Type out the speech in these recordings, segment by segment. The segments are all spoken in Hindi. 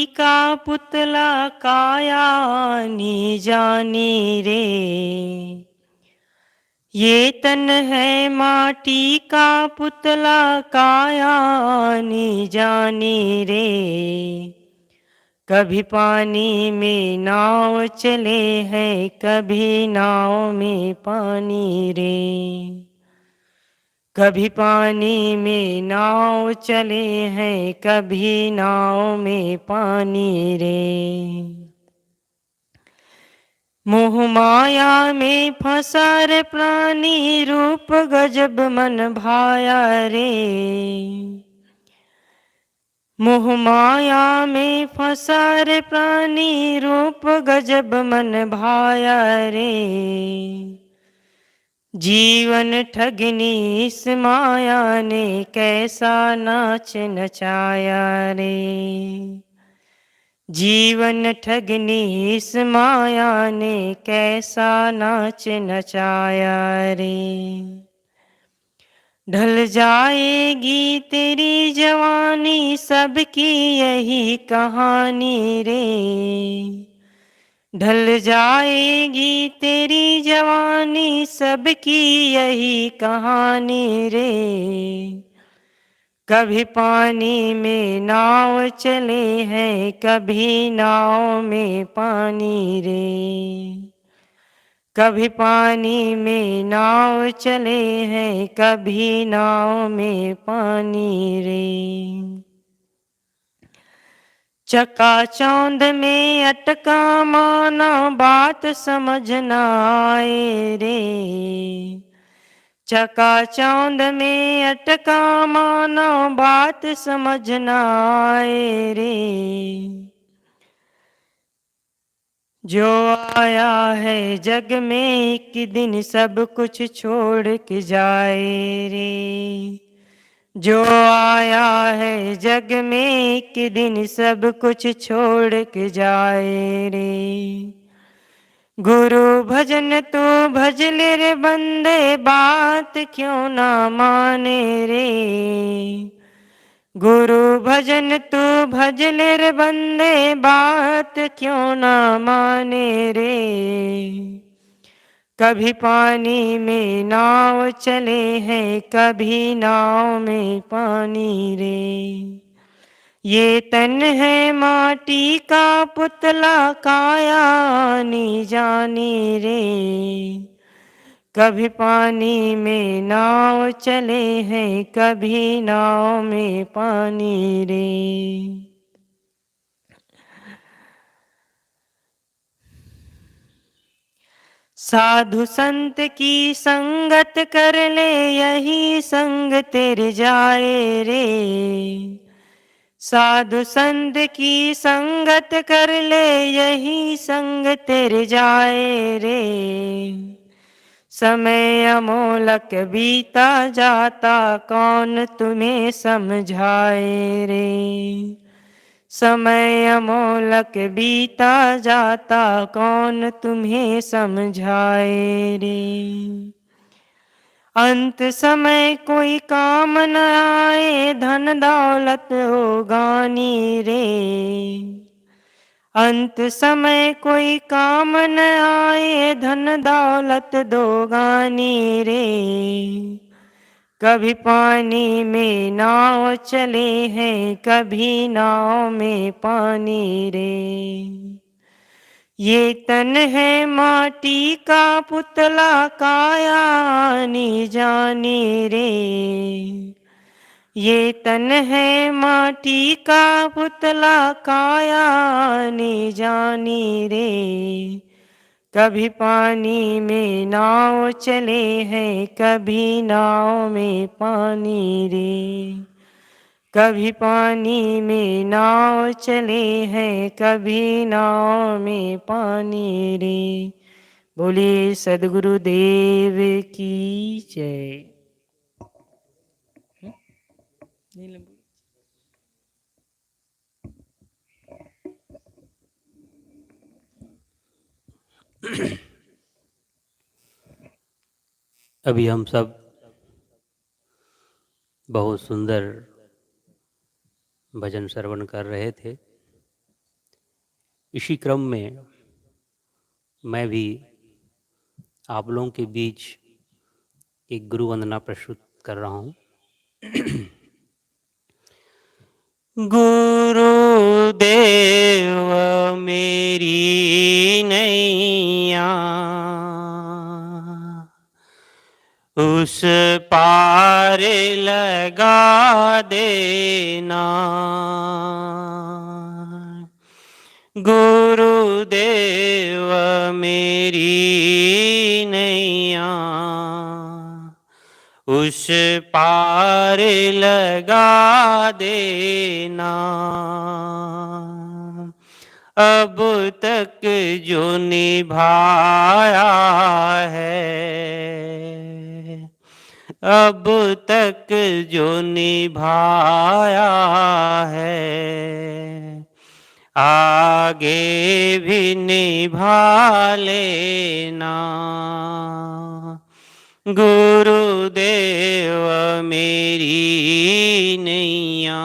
का पुतला काया नी जानी रे। ये तन है माटी का पुतला काया नी जानी रे। कभी पानी में नाव चले हैं, कभी नाव में पानी रे। कभी पानी में नाव चले हैं, कभी नाव में पानी रे। मोह माया में फंसा रे प्राणी, रूप गजब मन भाया रे। मोह माया में फंसा रे प्राणी, रूप गजब मन भाया रे। जीवन ठगनी इस माया ने, कैसा नाच नचाया रे। जीवन ठगनी इस माया ने, कैसा नाच नचाया रे। ढल जाएगी तेरी जवानी, सबकी यही कहानी रे। ढल जाएगी तेरी जवानी, सबकी यही कहानी रे। कभी पानी में नाव चले हैं, कभी नाव में पानी रे। कभी पानी में नाव चले हैं, कभी नाव में पानी रे। चकाचौंध में अटका माना, बात समझ न आए रे। चकाचौंध में अटका माना, बात समझ न आए रे। जो आया है जग में एक दिन, सब कुछ छोड़ के जाए रे। जो आया है जग में एक दिन, सब कुछ छोड़ के जाए रे। गुरु भजन तो भज ले रे बंदे, बात क्यों ना माने रे। गुरु भजन तू भज ले रे बंदे, बात क्यों ना माने रे। कभी पानी में नाव चले हैं, कभी नाव में पानी रे। ये तन है माटी का पुतला, काया नी जानी रे। कभी पानी में नाव चले हैं, कभी नाव में पानी रे। साधु संत की संगत कर ले, यही संग तेरे जाए रे। साधु संत की संगत कर ले, यही संग तेरे जाए रे। समय अमोलक बीता जाता, कौन तुम्हें समझाए रे। समय अमोलक बीता जाता, कौन तुम्हें समझाए रे। अंत समय कोई काम न आए, धन दौलत हो गानी रे। अंत समय कोई काम न आए, धन दौलत दो गानी रे। कभी पानी में नाव चले हैं, कभी नाव में पानी रे। ये तन है माटी का पुतला, काया नी जानी रे। ये तन है माटी का पुतला, काया नी जानी रे। कभी पानी में नाव चले हैं, कभी नाव में पानी रे। कभी पानी में नाव चले हैं, कभी नाव में पानी रे। बोले सद्गुरु देव की जय। अभी हम सब बहुत सुंदर भजन श्रवण कर रहे थे। इसी क्रम में मैं भी आप लोगों के बीच एक गुरु वंदना प्रस्तुत कर रहा हूँ। गुरुदेव मेरी नैया उस पार लगा देना, गुरुदेव मेरी नैया उस पार लगा देना। अब तक जो निभाया है, अब तक जो निभाया है, आगे भी निभा लेना। गुरुदेव मेरी नैया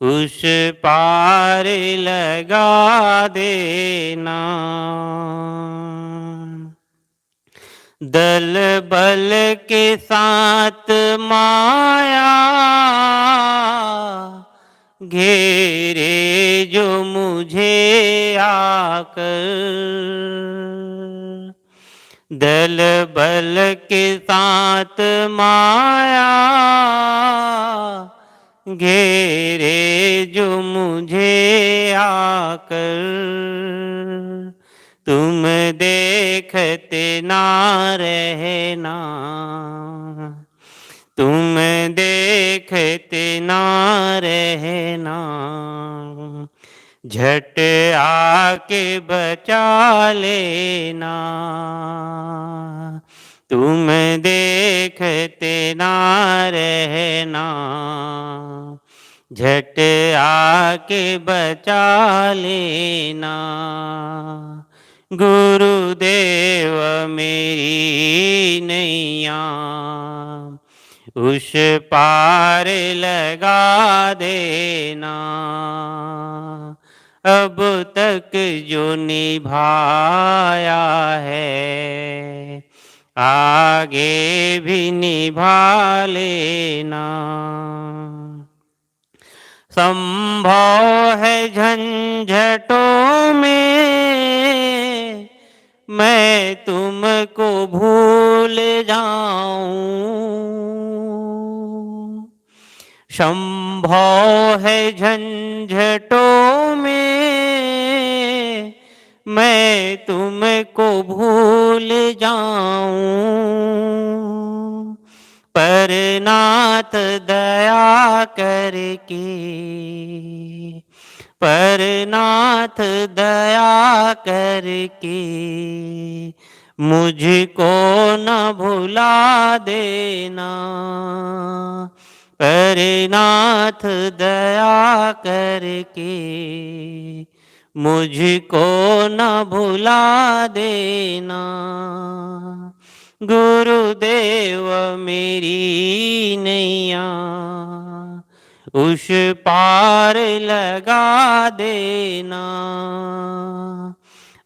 उस पार लगा देना। दल बल के साथ माया घेरे जो मुझे आकर, दल बल के साथ माया घेरे जो मुझे आकर, तुम देखते ना रहना, तुम देखते ना रहना, झट आके बचा लेना। तुम देखते ना रहना, झट आके बचा लेना। गुरुदेव मेरी नैया उस पार लगा देना। अब तक जो निभाया है, आगे भी निभा लेना। संभव है झंझटों में मैं तुमको भूल जाऊं, संभव है झंझटों में मैं तुमको भूल जाऊं, पर नाथ दया करके, पर नाथ दया करके मुझको न भुला देना। पर नाथ दया करके मुझको न भुला देना। गुरुदेव मेरी नैया उस पार लगा देना।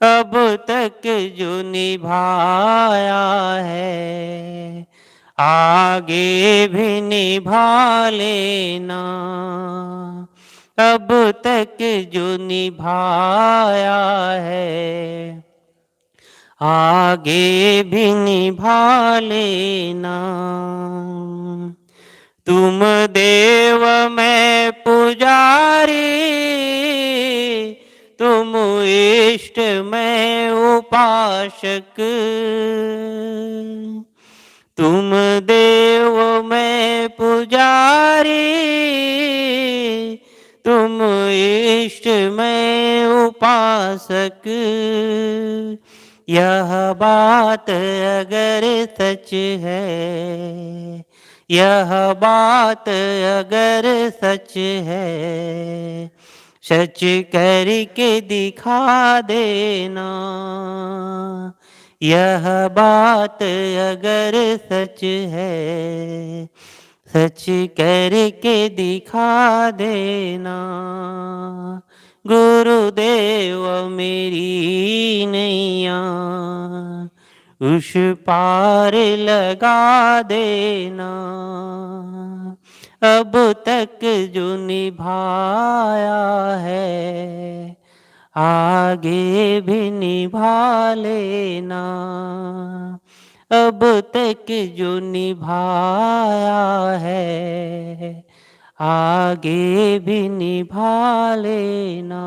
अब तक जो निभाया है, आगे भी निभा लेना। अब तक जो निभाया है, आगे भी निभा लेना। तुम देव मैं पुजारी, तुम इष्ट मैं उपासक, तुम देव मैं पुजारी, तुम इष्ट मैं उपासक। यह बात अगर सच है, यह बात अगर सच है, सच करके दिखा देना। यह बात अगर सच है, सच करके दिखा देना। गुरु गुरुदेव मेरी नैया उस पार लगा देना। अब तक जो निभाया है आगे भी निभा लेना। अब तक जो निभाया है आगे भी निभा लेना।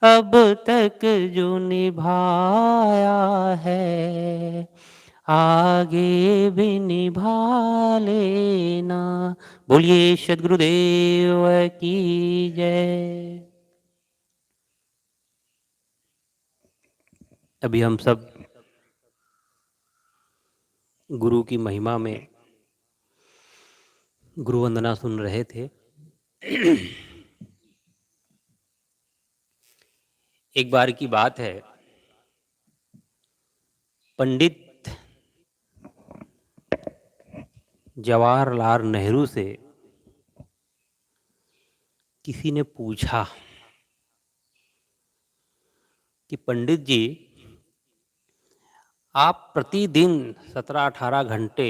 अब तक जो निभाया है आगे भी निभा लेना। बोलिए सद्गुरुदेव की जय। अभी हम सब गुरु की महिमा में गुरु वंदना सुन रहे थे। एक बार की बात है, पंडित जवाहरलाल नेहरू से किसी ने पूछा कि पंडित जी, आप प्रतिदिन 17-18 घंटे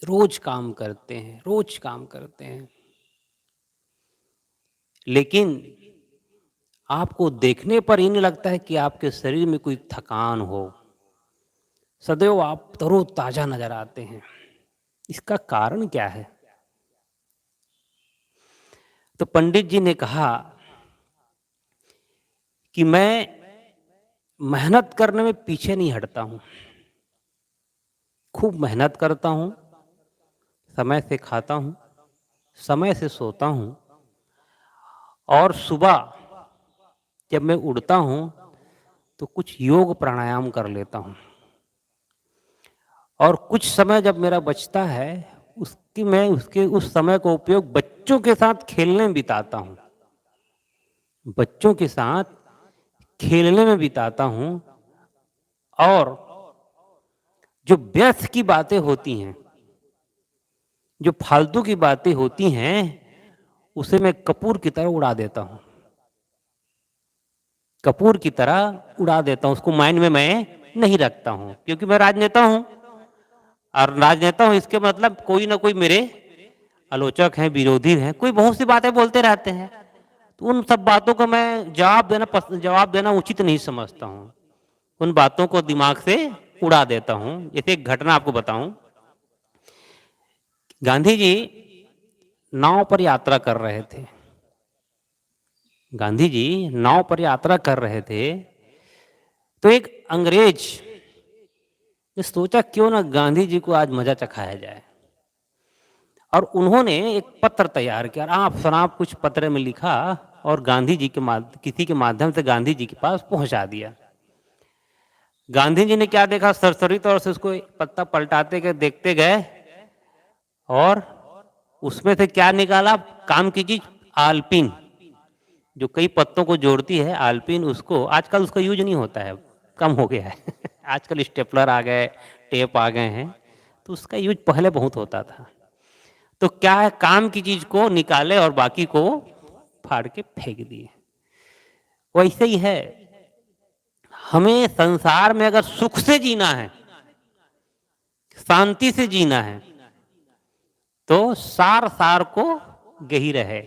रोज काम करते हैं, लेकिन आपको देखने पर ही नहीं लगता है कि आपके शरीर में कोई थकान हो। सदैव आप तरोताजा नजर आते हैं, इसका कारण क्या है? तो पंडित जी ने कहा कि मैं मेहनत करने में पीछे नहीं हटता हूं, खूब मेहनत करता हूं, समय से खाता हूं, समय से सोता हूं, और सुबह जब मैं उठता हूं तो कुछ योग प्राणायाम कर लेता हूं, और कुछ समय जब मेरा बचता है मैं उस समय का उपयोग बच्चों के साथ खेलने में बिताता हूं, बच्चों के साथ खेलने में बिताता हूं। और जो व्यर्थ की बातें होती हैं, जो फालतू की बातें होती हैं, उसे मैं कपूर की तरह उड़ा देता हूं, कपूर की तरह उड़ा देता हूं, उसको माइंड में मैं नहीं रखता हूं, क्योंकि मैं राजनेता हूं, और राजनेता हूं इसके मतलब कोई ना कोई मेरे आलोचक हैं, विरोधी हैं, कोई बहुत सी बातें बोलते रहते हैं, तो उन सब बातों को मैं जवाब देना उचित नहीं समझता हूं, उन बातों को दिमाग से उड़ा देता हूं। जैसे एक घटना आपको बताऊं, गांधी जी नाव पर यात्रा कर रहे थे, गांधी जी नाव पर यात्रा कर रहे थे, तो एक अंग्रेज ने सोचा क्यों ना गांधी जी को आज मजा चखाया जाए, और उन्होंने एक पत्र तैयार किया, आप शराब कुछ पत्र में लिखा और गांधी जी के किसी के माध्यम से गांधी जी के पास पहुंचा दिया। गांधी जी ने क्या देखा, सरसरी तौर से उसको पत्ता पलटाते गए, देखते गए, और उसमें से क्या निकाला, काम की चीज आलपिन, जो कई पत्तों को जोड़ती है, आलपिन, उसको आजकल उसका यूज नहीं होता है, कम हो गया है। आजकल स्टेपलर आ गए, टेप आ गए हैं, तो उसका यूज पहले बहुत होता था। तो क्या है, काम की चीज को निकाले और बाकी को फाड़ के फेंक दिए। वैसे ही है, हमें संसार में अगर सुख से जीना है, शांति से जीना है, तो सार सार को गही रहे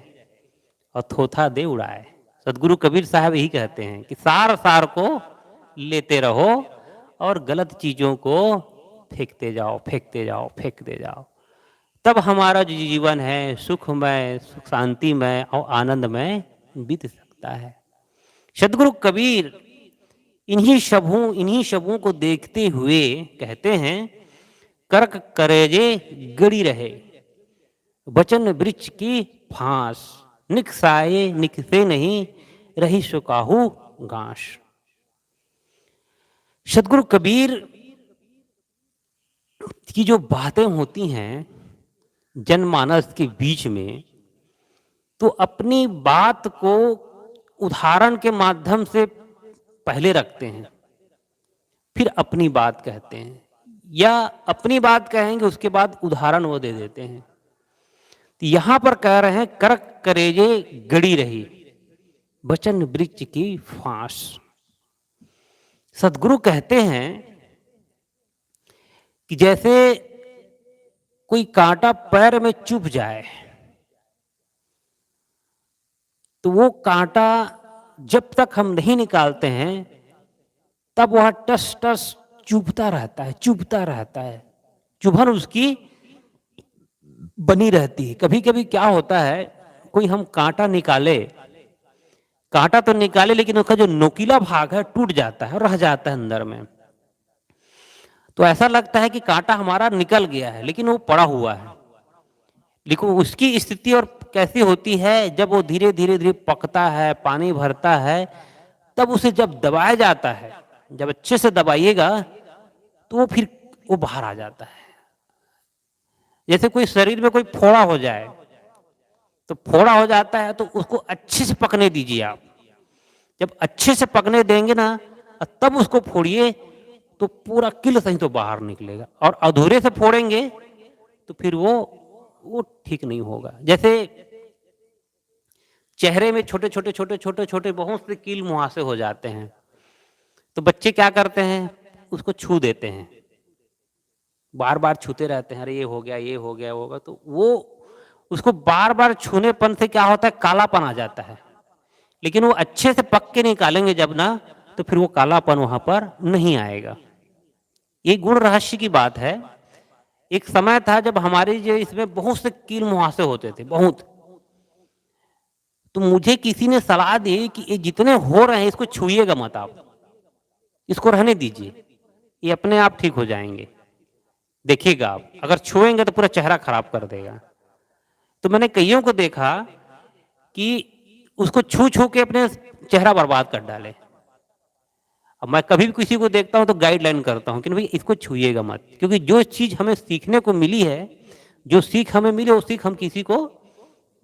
और थोथा दे उड़ाए। सदगुरु कबीर साहब यही कहते हैं कि सार सार को लेते रहो और गलत चीजों को फेंकते जाओ, फेंकते जाओ, फेंकते जाओ, तब हमारा जो जीवन है सुखमय, सुख शांतिमय और आनंदमय बीत सकता है। सदगुरु कबीर इन्हीं शब्दों को देखते हुए कहते हैं, कर्क करेजे गड़ी रहे, वचन वृक्ष की फांस, निकसाए निकसे नहीं, रही सुकाहू घास। सदगुरु कबीर की जो बातें होती हैं जनमानस के बीच में, तो अपनी बात को उदाहरण के माध्यम से पहले रखते हैं, फिर अपनी बात कहते हैं, या अपनी बात कहेंगे उसके बाद उदाहरण वो दे देते हैं। तो यहां पर कह रहे हैं, कर्क करेजे गड़ी रही, वचन वृक्ष की फांस। सदगुरु कहते हैं कि जैसे कोई कांटा पैर में चुभ जाए तो वो कांटा जब तक हम नहीं निकालते हैं तब वह टस टस चुभता रहता है, चुभता रहता है, चुभन उसकी बनी रहती है। कभी कभी क्या होता है, कोई हम कांटा निकाले, कांटा तो निकाले लेकिन उसका जो नोकीला भाग है टूट जाता है, रह जाता है अंदर में। तो ऐसा लगता है कि कांटा हमारा निकल गया है लेकिन वो पड़ा हुआ है। लेकिन उसकी स्थिति और कैसी होती है, जब वो धीरे धीरे धीरे पकता है, पानी भरता है, तब उसे जब दबाया जाता है, जब अच्छे से दबाइएगा तो वो फिर वो बाहर आ जाता है। जैसे कोई शरीर में कोई फोड़ा हो जाए, तो फोड़ा हो जाता है तो उसको अच्छे से पकने दीजिए आप। जब अच्छे से पकने देंगे ना तब उसको फोड़िए तो पूरा किल सही तो बाहर निकलेगा। और अधूरे से फोड़ेंगे तो फिर वो ठीक नहीं होगा। जैसे चेहरे में छोटे छोटे छोटे छोटे छोटे बहुत से कील मुहासे हो जाते हैं, तो बच्चे क्या करते हैं, उसको छू देते हैं, बार बार छूते रहते हैं, अरे ये हो गया, ये हो गया, होगा। तो वो उसको बार बार छूनेपन से क्या होता है, कालापन आ जाता है। लेकिन वो अच्छे से पक के निकालेंगे जब ना, तो फिर वो कालापन वहां पर नहीं आएगा। ये गुण रहस्य की बात है। एक समय था जब हमारे जो इसमें बहुत से कील मुहासे होते थे, बहुत। तो मुझे किसी ने सलाह दी कि ये जितने हो रहे हैं इसको छूइएगा मत, आप इसको रहने दीजिए, ये अपने आप ठीक हो जाएंगे। देखिएगा आप अगर छुएंगे तो पूरा चेहरा खराब कर देगा। तो मैंने कईयों को देखा कि उसको छू छू के अपने चेहरा बर्बाद कर डाले। अब मैं कभी भी किसी को देखता हूं तो गाइडलाइन करता हूं कि भाई इसको छुइएगा मत, क्योंकि जो चीज हमें सीखने को मिली है, जो सीख हमें मिली वो सीख हम किसी को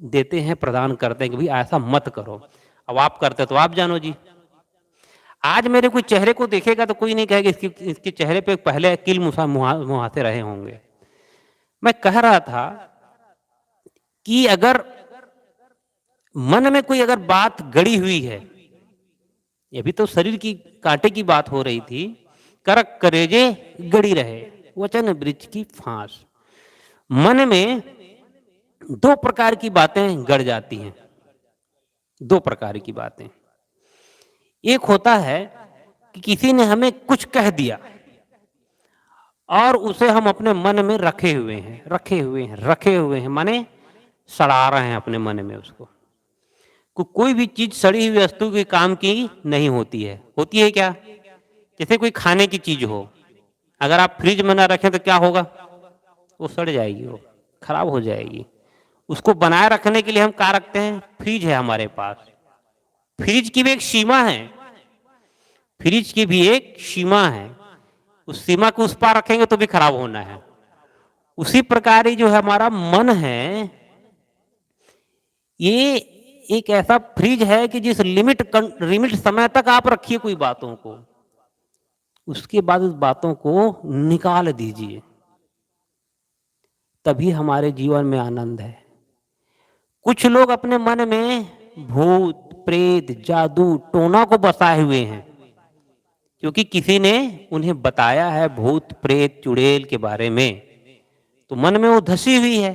देते हैं, प्रदान करते हैं कि भाई ऐसा मत करो। अब आप करते तो आप जानो जी। आज मेरे कोई चेहरे को देखेगा तो कोई नहीं कहेगा इसके चेहरे पे पहले किल मुहासे रहे होंगे। मैं कह रहा था कि अगर मन में कोई अगर बात गड़ी हुई है, ये भी तो शरीर की कांटे की बात हो रही थी, करक करेजे गड़ी रहे वचन वृक्ष की फांस। मन में दो प्रकार की बातें गड़ जाती हैं, दो प्रकार की बातें। एक होता है कि किसी ने हमें कुछ कह दिया और उसे हम अपने मन में रखे हुए हैं, रखे हुए हैं, रखे हुए हैं, माने सड़ा रहे हैं अपने मन में उसको। कोई भी चीज सड़ी हुई वस्तु के काम की नहीं होती है। होती है क्या, जैसे कोई खाने की चीज हो, अगर आप फ्रिज में ना रखें तो क्या होगा, वो सड़ जाएगी, वो खराब हो जाएगी। उसको बनाए रखने के लिए हम क्या रखते हैं, फ्रिज है हमारे पास। फ्रिज की भी एक सीमा है, फ्रिज की भी एक सीमा है, उस सीमा को उस पार रखेंगे तो भी खराब होना है। उसी प्रकार ही जो है हमारा मन है, ये एक ऐसा फ्रिज है कि जिस लिमिट समय तक आप रखिए कोई बातों को, उसके बाद उस बातों को निकाल दीजिए, तभी हमारे जीवन में आनंद है। कुछ लोग अपने मन में भूत प्रेत जादू टोना को बसाए हुए हैं, क्योंकि किसी ने उन्हें बताया है भूत प्रेत चुड़ैल के बारे में, तो मन में वो धसी हुई है।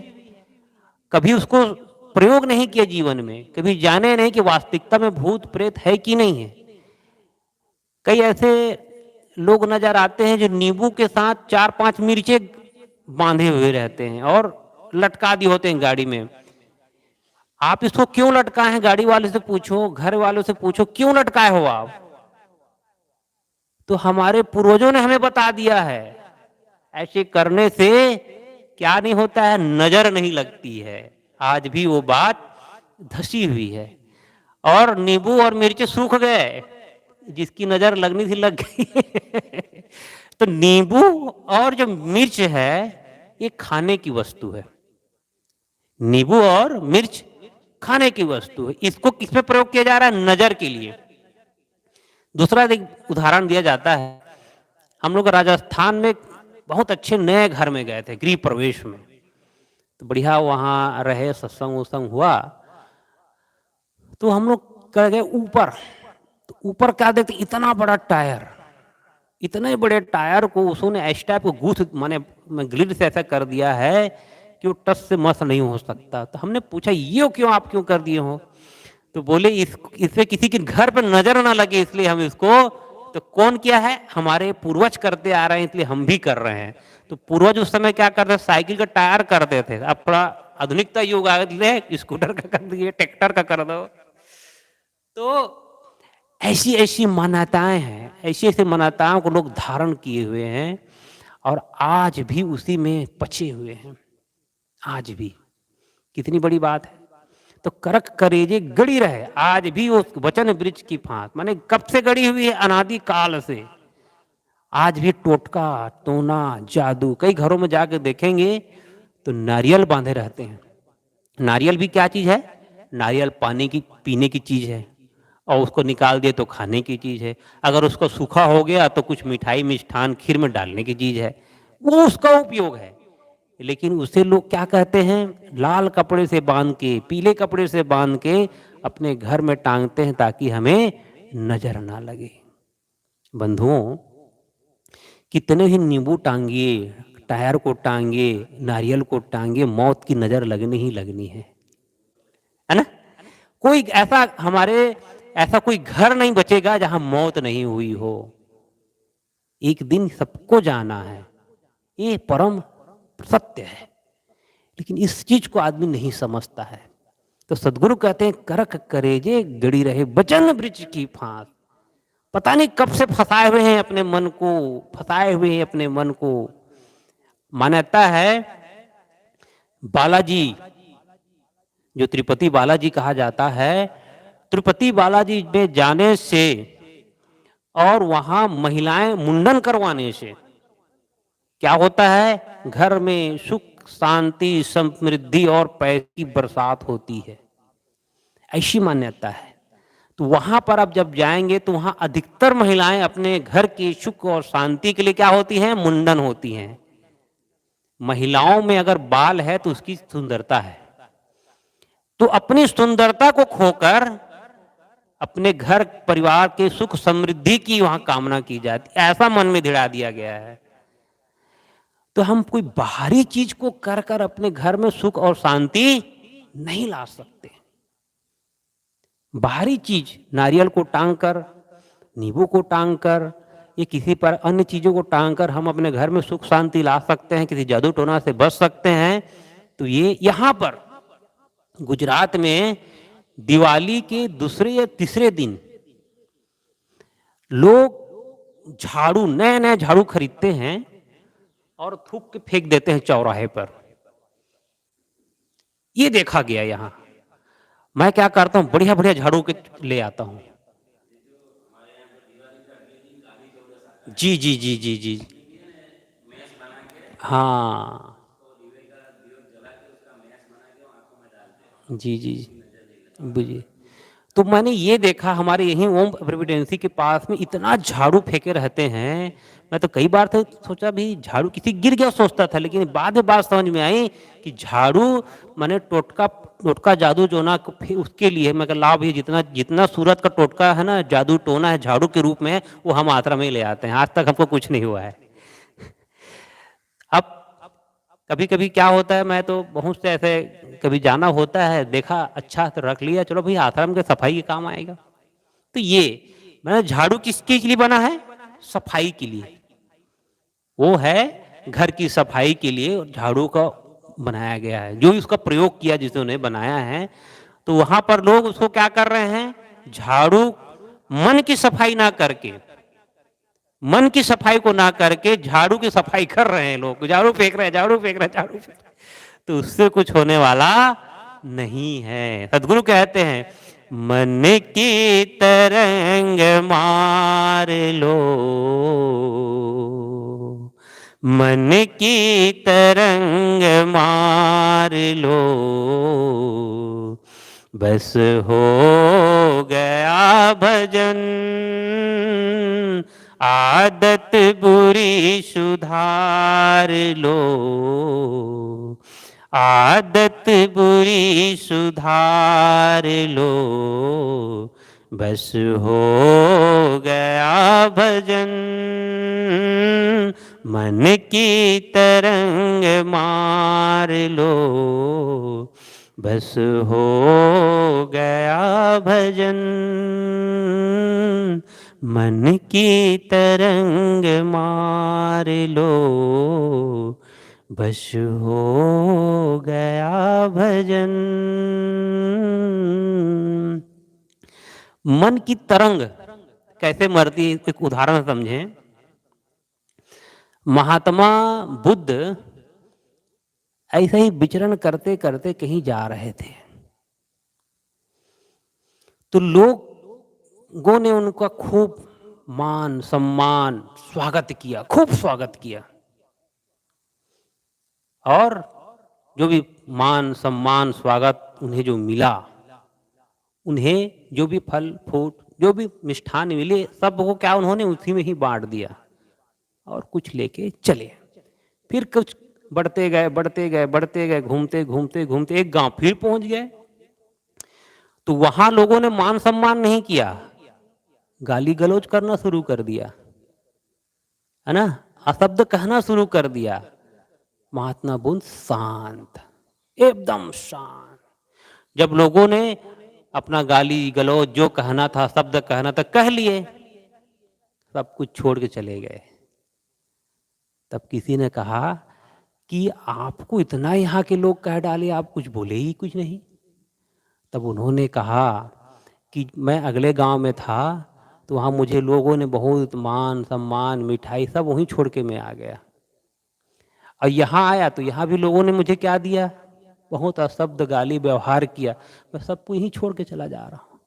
कभी उसको प्रयोग नहीं किया जीवन में, कभी जाने नहीं कि वास्तविकता में भूत प्रेत है कि नहीं है। कई ऐसे लोग नजर आते हैं जो नींबू के साथ 4-5 मिर्चे बांधे हुए रहते हैं और लटका दिए होते हैं गाड़ी में। आप इसको क्यों लटकाए हैं, गाड़ी वाले से पूछो, घर वालों से पूछो, क्यों लटकाए हो आप? तो हमारे पूर्वजों ने हमें बता दिया है, ऐसे करने से क्या नहीं होता है, नजर नहीं लगती है। आज भी वो बात धसी हुई है। और नींबू और मिर्च सूख गए, जिसकी नजर लगनी थी लग गई। तो नींबू और जो मिर्च है ये खाने की वस्तु है, नींबू और मिर्च खाने की वस्तु है। इसको किस में प्रयोग किया जा रहा है, नजर के लिए। दूसरा एक उदाहरण दिया जाता है, हम लोग राजस्थान में बहुत अच्छे नए घर में गए थे गृह प्रवेश में, तो बढ़िया वहां रहे, सत्संग उत्संग हुआ। तो हम लोग कर गए ऊपर, तो ऊपर क्या देखते, इतना बड़ा टायर, इतने बड़े टायर को उसने इस टाइप को गूथ माने ग्रिड से ऐसा कर दिया है कि वो टस से मस नहीं हो सकता। तो हमने पूछा ये क्यों, आप क्यों कर दिए हो? तो बोले इससे किसी के घर पर नजर ना लगे इसलिए हम इसको, तो कौन किया है, हमारे पूर्वज करते आ रहे हैं इसलिए हम भी कर रहे हैं। तो पूर्वज उस समय क्या करते, साइकिल का टायर करते थे, अब थोड़ा आधुनिकता युग आ गया, स्कूटर का कर दिए, ट्रैक्टर का कर दो। तो ऐसी ऐसी मान्यताएं हैं, ऐसी ऐसी मान्यताओं को लोग धारण किए हुए हैं और आज भी उसी में पचे हुए हैं। आज भी कितनी बड़ी बात है। तो करक करेजे गड़ी रहे, आज भी उस वचन वृक्ष की फांस, माने कब से गड़ी हुई है, अनादि काल से। आज भी टोटका टोना जादू, कई घरों में जाकर देखेंगे तो नारियल बांधे रहते हैं। नारियल भी क्या चीज है, नारियल पानी की पीने की चीज है, और उसको निकाल दिए तो खाने की चीज है। अगर उसको सूखा हो गया तो कुछ मिठाई मिष्ठान खीर में डालने की चीज है, वो उसका उपयोग है। लेकिन उसे लोग क्या कहते हैं, लाल कपड़े से बांध के, पीले कपड़े से बांध के अपने घर में टांगते हैं ताकि हमें नजर ना लगे। बंधुओं, कितने ही नींबू टांगिए, टायर को टांगिए, नारियल को टांगिए, मौत की नजर लगनी ही लगनी है ना। कोई ऐसा हमारे ऐसा कोई घर नहीं बचेगा जहां मौत नहीं हुई हो। एक दिन सबको जाना है, ये परम सत्य है, लेकिन इस चीज को आदमी नहीं समझता है। तो सदगुरु कहते हैं करक करेजे गड़ी रहे वचन वृक्ष की फांस। पता नहीं कब से फंसाए हुए हैं अपने मन को, फंसाए हुए हैं अपने मन को। मान्यता है बालाजी, जो तिरुपति बालाजी कहा जाता है, तिरुपति बालाजी में जाने से और वहां महिलाएं मुंडन करवाने से क्या होता है, घर में सुख शांति समृद्धि और पैसे की बरसात होती है, ऐसी मान्यता है। तो वहां पर आप जब जाएंगे तो वहां अधिकतर महिलाएं अपने घर की सुख और शांति के लिए क्या होती हैं, मुंडन होती हैं। महिलाओं में अगर बाल है तो उसकी सुंदरता है, तो अपनी सुंदरता को खोकर अपने घर परिवार के सुख समृद्धि की वहां कामना की जाती, ऐसा मन में धिड़ा दिया गया है। तो हम कोई बाहरी चीज को कर कर अपने घर में सुख और शांति नहीं ला सकते। बाहरी चीज, नारियल को टांग कर, नींबू को टांग कर, ये किसी पर अन्य चीजों को टांग कर हम अपने घर में सुख शांति ला सकते हैं, किसी जादू टोना से बच सकते हैं। तो ये यहां पर गुजरात में दिवाली के दूसरे या तीसरे दिन लोग झाड़ू, नए नए झाड़ू खरीदते हैं और थूक के फेंक देते हैं चौराहे पर। ये देखा गया यहां। मैं क्या करता हूं, बढ़िया बढ़िया झाड़ू के ले आता हूं। जी जी जी जी जी, हाँ जी जी जी। तो मैंने ये देखा हमारे यहीं ओम प्रेसिडेंसी के पास में इतना झाड़ू फेंके रहते हैं। मैं तो कई बार तो सोचा भी झाड़ू किसी गिर गया सोचता था, लेकिन बाद में बात समझ में आई कि झाड़ू माने टोटका, टोटका जादू टोना उसके लिए। मैं ला भी जितना जितना सूरत का टोटका है ना, जादू टोना है झाड़ू के रूप में, वो हम आश्रम में ले आते हैं। आज तक हमको कुछ नहीं हुआ है। अब कभी कभी क्या होता है, मैं तो बहुत से ऐसे कभी जाना होता है, देखा अच्छा तो रख लिया, चलो भाई आश्रम के सफाई के काम आएगा। तो ये मैंने झाड़ू किसके लिए बना है, सफाई के लिए। वो है घर की सफाई के लिए झाड़ू का बनाया गया है, जो उसका प्रयोग किया जिसने बनाया है। तो वहां पर लोग उसको क्या कर रहे हैं, झाड़ू मन की सफाई ना करके, मन की सफाई को ना करके झाड़ू की सफाई कर रहे हैं लोग। झाड़ू फेंक रहे हैं, झाड़ू फेंक रहे हैं, झाड़ू फेंक रहे हैं। तो उससे कुछ होने वाला नहीं है। सद्गुरु कहते हैं मन की तरंग मार लो, मन की तरंग मार लो, बस हो गया भजन, आदत बुरी सुधार लो, आदत बुरी सुधार लो, बस हो गया भजन, मन की तरंग मार लो, बस हो गया भजन, मन की तरंग मार लो, बस हो गया भजन। मन की तरंग कैसे मरती है, एक उदाहरण समझें। महात्मा बुद्ध ऐसे ही विचरण करते करते कहीं जा रहे थे, तो लोगों ने उनका खूब मान सम्मान स्वागत किया, खूब स्वागत किया, और जो भी मान सम्मान स्वागत उन्हें जो मिला, उन्हें जो भी फल फूट जो भी मिष्ठान मिले, सबको क्या उन्होंने उसी में ही बांट दिया और कुछ लेके चले। फिर कुछ बढ़ते गए बढ़ते गए बढ़ते गए, घूमते घूमते घूमते एक गांव फिर पहुंच गए, तो वहां लोगों ने मान सम्मान नहीं किया, गाली गलौज करना शुरू कर दिया, है ना, अशब्द कहना शुरू कर दिया। महात्मा बुद्ध शांत, एकदम शांत। जब लोगों ने अपना गाली गलौज जो कहना था, शब्द कहना था, कह लिए, सब कुछ छोड़ के चले गए। तब किसी ने कहा कि आपको इतना यहाँ के लोग कह डाले, आप कुछ बोले ही कुछ नहीं। तब उन्होंने कहा कि मैं अगले गांव में था, तो वहाँ मुझे लोगों ने बहुत मान सम्मान मिठाई सब वहीं छोड़ के मैं आ गया, और यहाँ आया तो यहाँ भी लोगों ने मुझे क्या दिया, बहुत अशब्द गाली व्यवहार किया, मैं सबको यहीं छोड़ के चला जा रहा हूँ।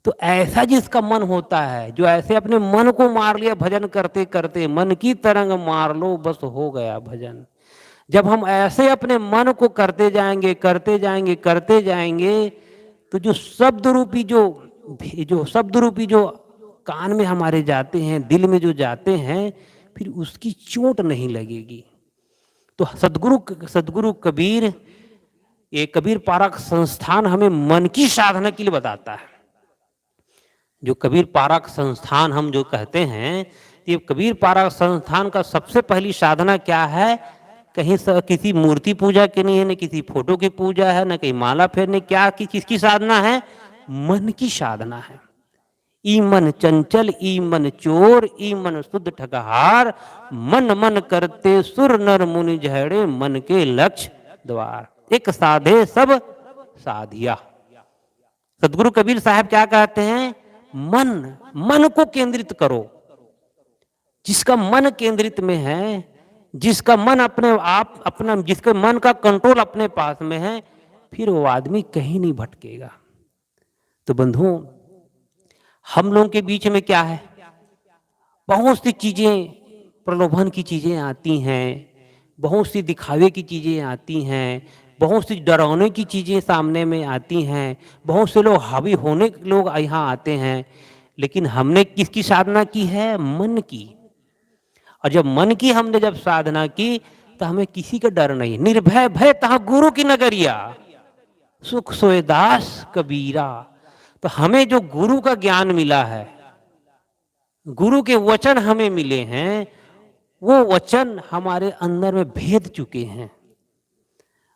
तो ऐसा जिसका मन होता है, जो ऐसे अपने मन को मार लिया भजन करते करते, मन की तरंग मार लो बस हो गया भजन। जब हम ऐसे अपने मन को करते जाएंगे करते जाएंगे करते जाएंगे, तो जो शब्द रूपी जो शब्द रूपी जो कान में हमारे जाते हैं, दिल में जो जाते हैं, फिर उसकी चोट नहीं लगेगी। तो सदगुरु कबीर, ये कबीर पारक संस्थान हमें मन की साधना के लिए बताता है। जो कबीर पारक संस्थान हम जो कहते हैं, ये कबीर पारक संस्थान का सबसे पहली साधना क्या है, कहीं किसी मूर्ति पूजा की नहीं है, न किसी फोटो की पूजा है, न कहीं माला फेरने, क्या किसकी साधना है, मन की साधना है। ई मन चंचल ई मन चोर ई मन शुद्ध ठगहार, मन मन करते सुर नर मुनि झड़े, मन के लक्ष्य द्वार, एक साधे सब साधिया। सदगुरु कबीर साहब क्या कहते हैं, मन को केंद्रित करो। जिसका मन केंद्रित में है, जिसका मन अपने आप अपना, जिसके मन का कंट्रोल अपने पास में है, फिर वो आदमी कहीं नहीं भटकेगा। तो बंधुओं, हम लोगों के बीच में क्या है, बहुत सी चीजें, प्रलोभन की चीजें आती हैं, बहुत सी दिखावे की चीजें आती हैं, बहुत सी डरावने की चीजें सामने में आती हैं, बहुत से लोग हावी होने के लोग यहाँ आते हैं, लेकिन हमने किसकी साधना की है, मन की। और जब मन की हमने जब साधना की, तो हमें किसी का डर नहीं, निर्भय भय तहाँ गुरु की नगरिया, सुख सोए दास कबीरा। तो हमें जो गुरु का ज्ञान मिला है, गुरु के वचन हमें मिले हैं, वो वचन हमारे अंदर में भेद चुके हैं।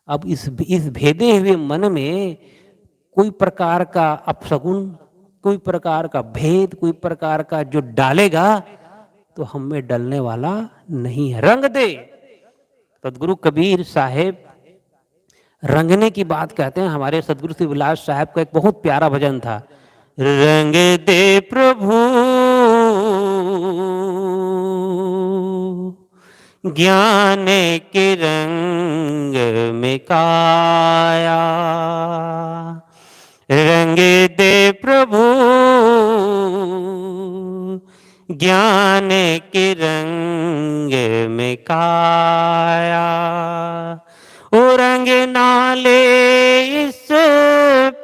अब इस भेदे हुए मन में कोई प्रकार का अपशगुन, कोई प्रकार का भेद, कोई प्रकार का जो डालेगा, तो हम में डलने वाला नहीं है। रंग दे। सदगुरु कबीर साहेब रंगने की बात कहते हैं। हमारे सदगुरु श्री विलास साहब का एक बहुत प्यारा भजन था, रंग दे प्रभु ज्ञान के रंग में काया, रंग दे प्रभु ज्ञान के रंग में काया, ओ रंग नाले इस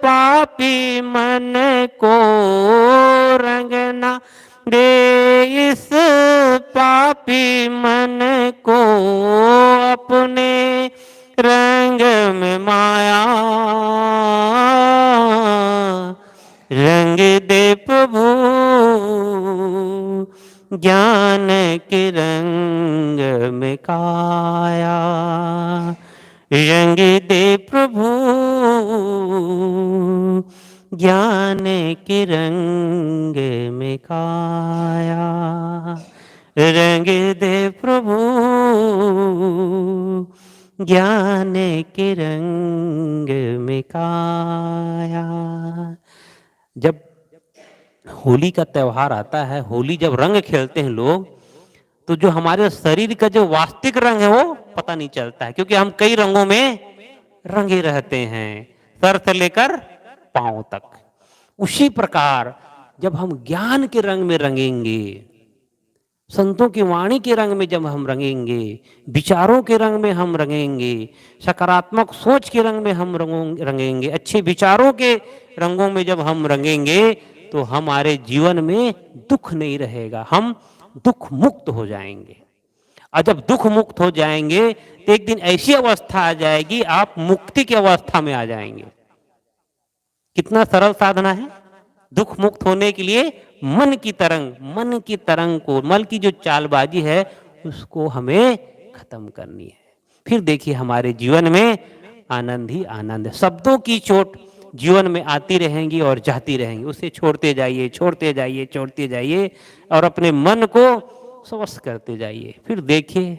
पापी मन को, रंगना दे इस पापी मन को, अपने रंग में माया, रंग रंग दे प्रभु ज्ञान के रंग में काया, रंग दे प्रभु ज्ञान के रंग में काया, रंग दे प्रभु ज्ञान के रंग में काया। जब होली का त्योहार आता है, होली जब रंग खेलते हैं लोग, तो जो हमारे शरीर का जो वास्तविक रंग है वो पता नहीं चलता है, क्योंकि हम कई रंगों में रंगे रहते हैं, सर से लेकर पांव तक। उसी प्रकार जब हम ज्ञान के रंग में रंगेंगे, संतों की वाणी के रंग में जब हम रंगेंगे, विचारों के रंग में हम रंगेंगे, सकारात्मक सोच के रंग में हम रंगेंगे, अच्छे विचारों के रंगों में जब हम रंगेंगे, तो हमारे जीवन में दुख नहीं रहेगा, हम दुख मुक्त हो जाएंगे। और जब दुख मुक्त हो जाएंगे तो एक दिन ऐसी अवस्था आ जाएगी, आप मुक्ति की अवस्था में आ जाएंगे। कितना सरल साधना है। दुख मुक्त होने के लिए मन की तरंग को, मन की जो चालबाजी है उसको हमें खत्म करनी है। फिर देखिए हमारे जीवन में आनंद ही आनंद है। शब्दों की चोट जीवन में आती रहेंगी और जाती रहेंगी, उसे छोड़ते जाइए, छोड़ते जाइए, छोड़ते जाइए और अपने मन को स्वस्थ करते जाइए। फिर देखिए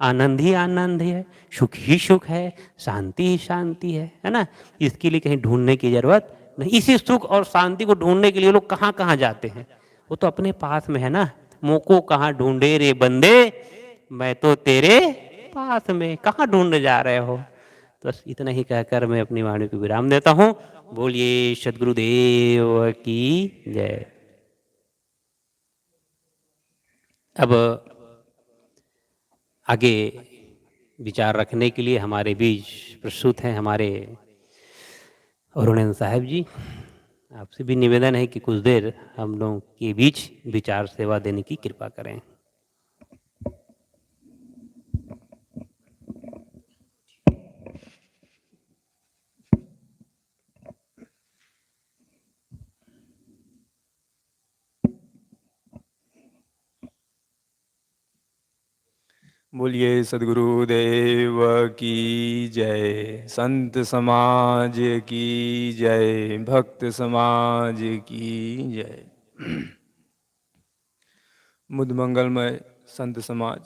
आनंद ही आनंद है, सुख ही सुख है, शांति ही शांति है ना। इसके लिए कहीं ढूंढने की जरूरत नहीं। इसी सुख और शांति को ढूंढने के लिए लोग कहाँ कहाँ जाते हैं, वो तो अपने पास में है ना। मोको कहाँ ढूंढे रे बंदे, मैं तो तेरे पास में, कहाँ ढूंढने जा रहे हो। तो बस इतना ही कहकर मैं अपनी वाणी को विराम देता हूँ। बोलिए सद्गुरुदेव की जय। अब आगे विचार रखने के लिए हमारे बीच प्रस्तुत हैं हमारे अरुणेंद्र साहब जी। आपसे भी निवेदन है कि कुछ देर हम लोगों के बीच विचार सेवा देने की कृपा करें। बोलिए सद्गुरुदेव की जय, संत समाज की जय, भक्त समाज की जय। मुद मंगलमय संत समाज,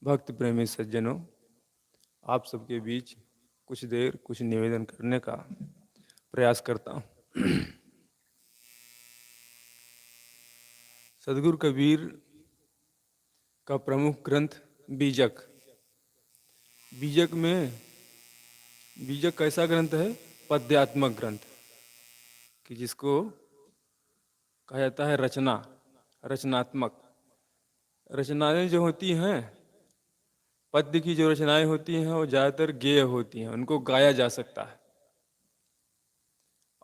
भक्त प्रेमी सज्जनों, आप सबके बीच कुछ देर कुछ निवेदन करने का प्रयास करता हूँ। सद्गुरु कबीर का प्रमुख ग्रंथ बीजक। बीजक कैसा ग्रंथ है? पद्यात्मक ग्रंथ, कि जिसको कहा जाता है रचनात्मक। रचनाएं जो होती हैं, पद्य की जो रचनाएं होती हैं वो ज़्यादातर गेय होती हैं, उनको गाया जा सकता है।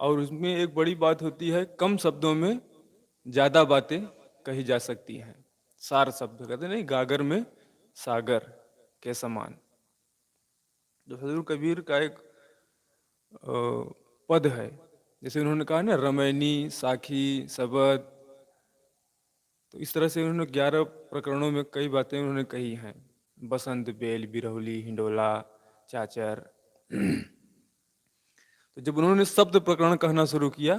और उसमें एक बड़ी बात होती है, कम शब्दों में ज़्यादा बातें कही जा सकती हैं। सार शब्द कहते नहीं, गागर में सागर के समान। जो सद्गुरु कबीर का एक पद है, जैसे उन्होंने कहा ना, रमैनी साखी सबद, तो इस तरह से उन्होंने 11 प्रकरणों में कई बातें उन्होंने कही हैं। बसंत बेल बिरहुली हिंडोला चाचर। तो जब उन्होंने शब्द प्रकरण कहना शुरू किया,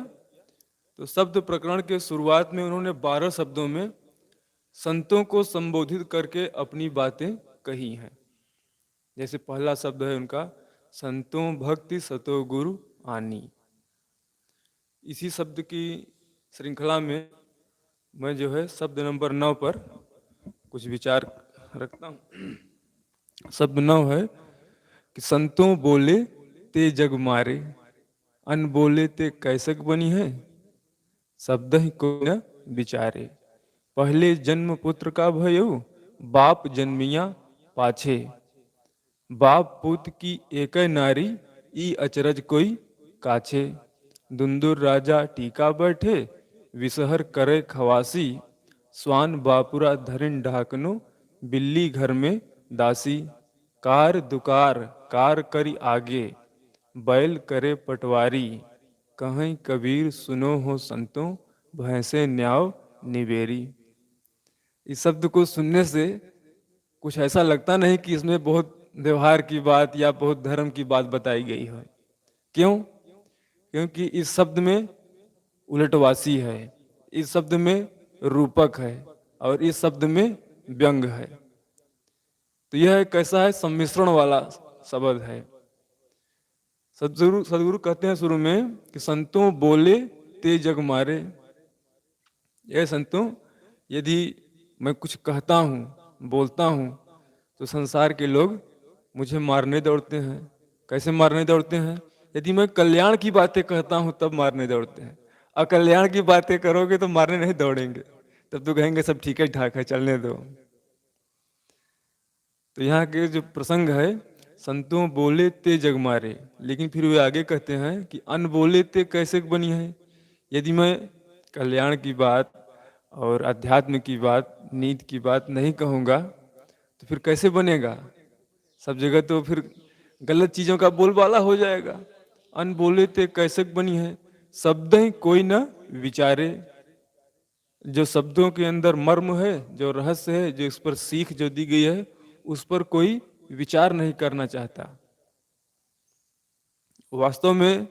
तो शब्द प्रकरण के शुरुआत में उन्होंने 12 शब्दों में संतों को संबोधित करके अपनी बातें कही हैं। जैसे पहला शब्द है उनका, संतों भक्ति सतो गुरु आनी। इसी शब्द की श्रृंखला में मैं जो है शब्द नंबर 9 पर कुछ विचार रखता हूँ। शब्द 9 है कि संतों बोले ते जग मारे, अन बोले ते कैसक बनी है, शब्द ही को न विचारे। पहले जन्म पुत्र का भयो, बाप जन्मिया पाछे, बाप पुत की एक नारी, ई अचरज कोई काछे। दुंदुर राजा टीका बैठे, विषहर करे खवासी, स्वान बापुरा धरिन ढाकनो, बिल्ली घर में दासी। कार दुकार कार करी आगे, बैल करे पटवारी, कहीं कबीर सुनो हो संतों, भैंसे न्याव निबेरी। इस शब्द को सुनने से कुछ ऐसा लगता नहीं कि इसमें बहुत व्यवहार की बात या बहुत धर्म की बात बताई गई है। क्यों? क्योंकि इस शब्द में उलटवासी है, इस शब्द में रूपक है और इस शब्द में व्यंग है। तो यह कैसा है? सम्मिश्रण वाला शब्द है। सदगुरु कहते हैं शुरू में कि संतों बोले ते जग मारे। यह संतों, यदि मैं कुछ कहता हूँ, बोलता हूँ, तो संसार के लोग मुझे मारने दौड़ते हैं। कैसे मारने दौड़ते हैं? यदि मैं कल्याण की बातें कहता हूँ तब मारने दौड़ते हैं। अकल्याण की बातें करोगे तो मारने नहीं दौड़ेंगे, तब तो कहेंगे सब ठीक है, ठाक है, चलने दो। तो यहाँ के जो प्रसंग है, संतों बोले ते जग मारे, लेकिन फिर वे आगे कहते हैं कि अन बोले ते कैसे बनी है। यदि मैं कल्याण की बात और अध्यात्म की बात, नीति की बात नहीं कहूँगा तो फिर कैसे बनेगा? सब जगह तो फिर गलत चीजों का बोलबाला हो जाएगा। अन बोले ते कैसे बनी है, शब्द ही कोई न विचारे। जो शब्दों के अंदर मर्म है, जो रहस्य है, जो इस पर सीख जो दी गई है, उस पर कोई विचार नहीं करना चाहता। वास्तव में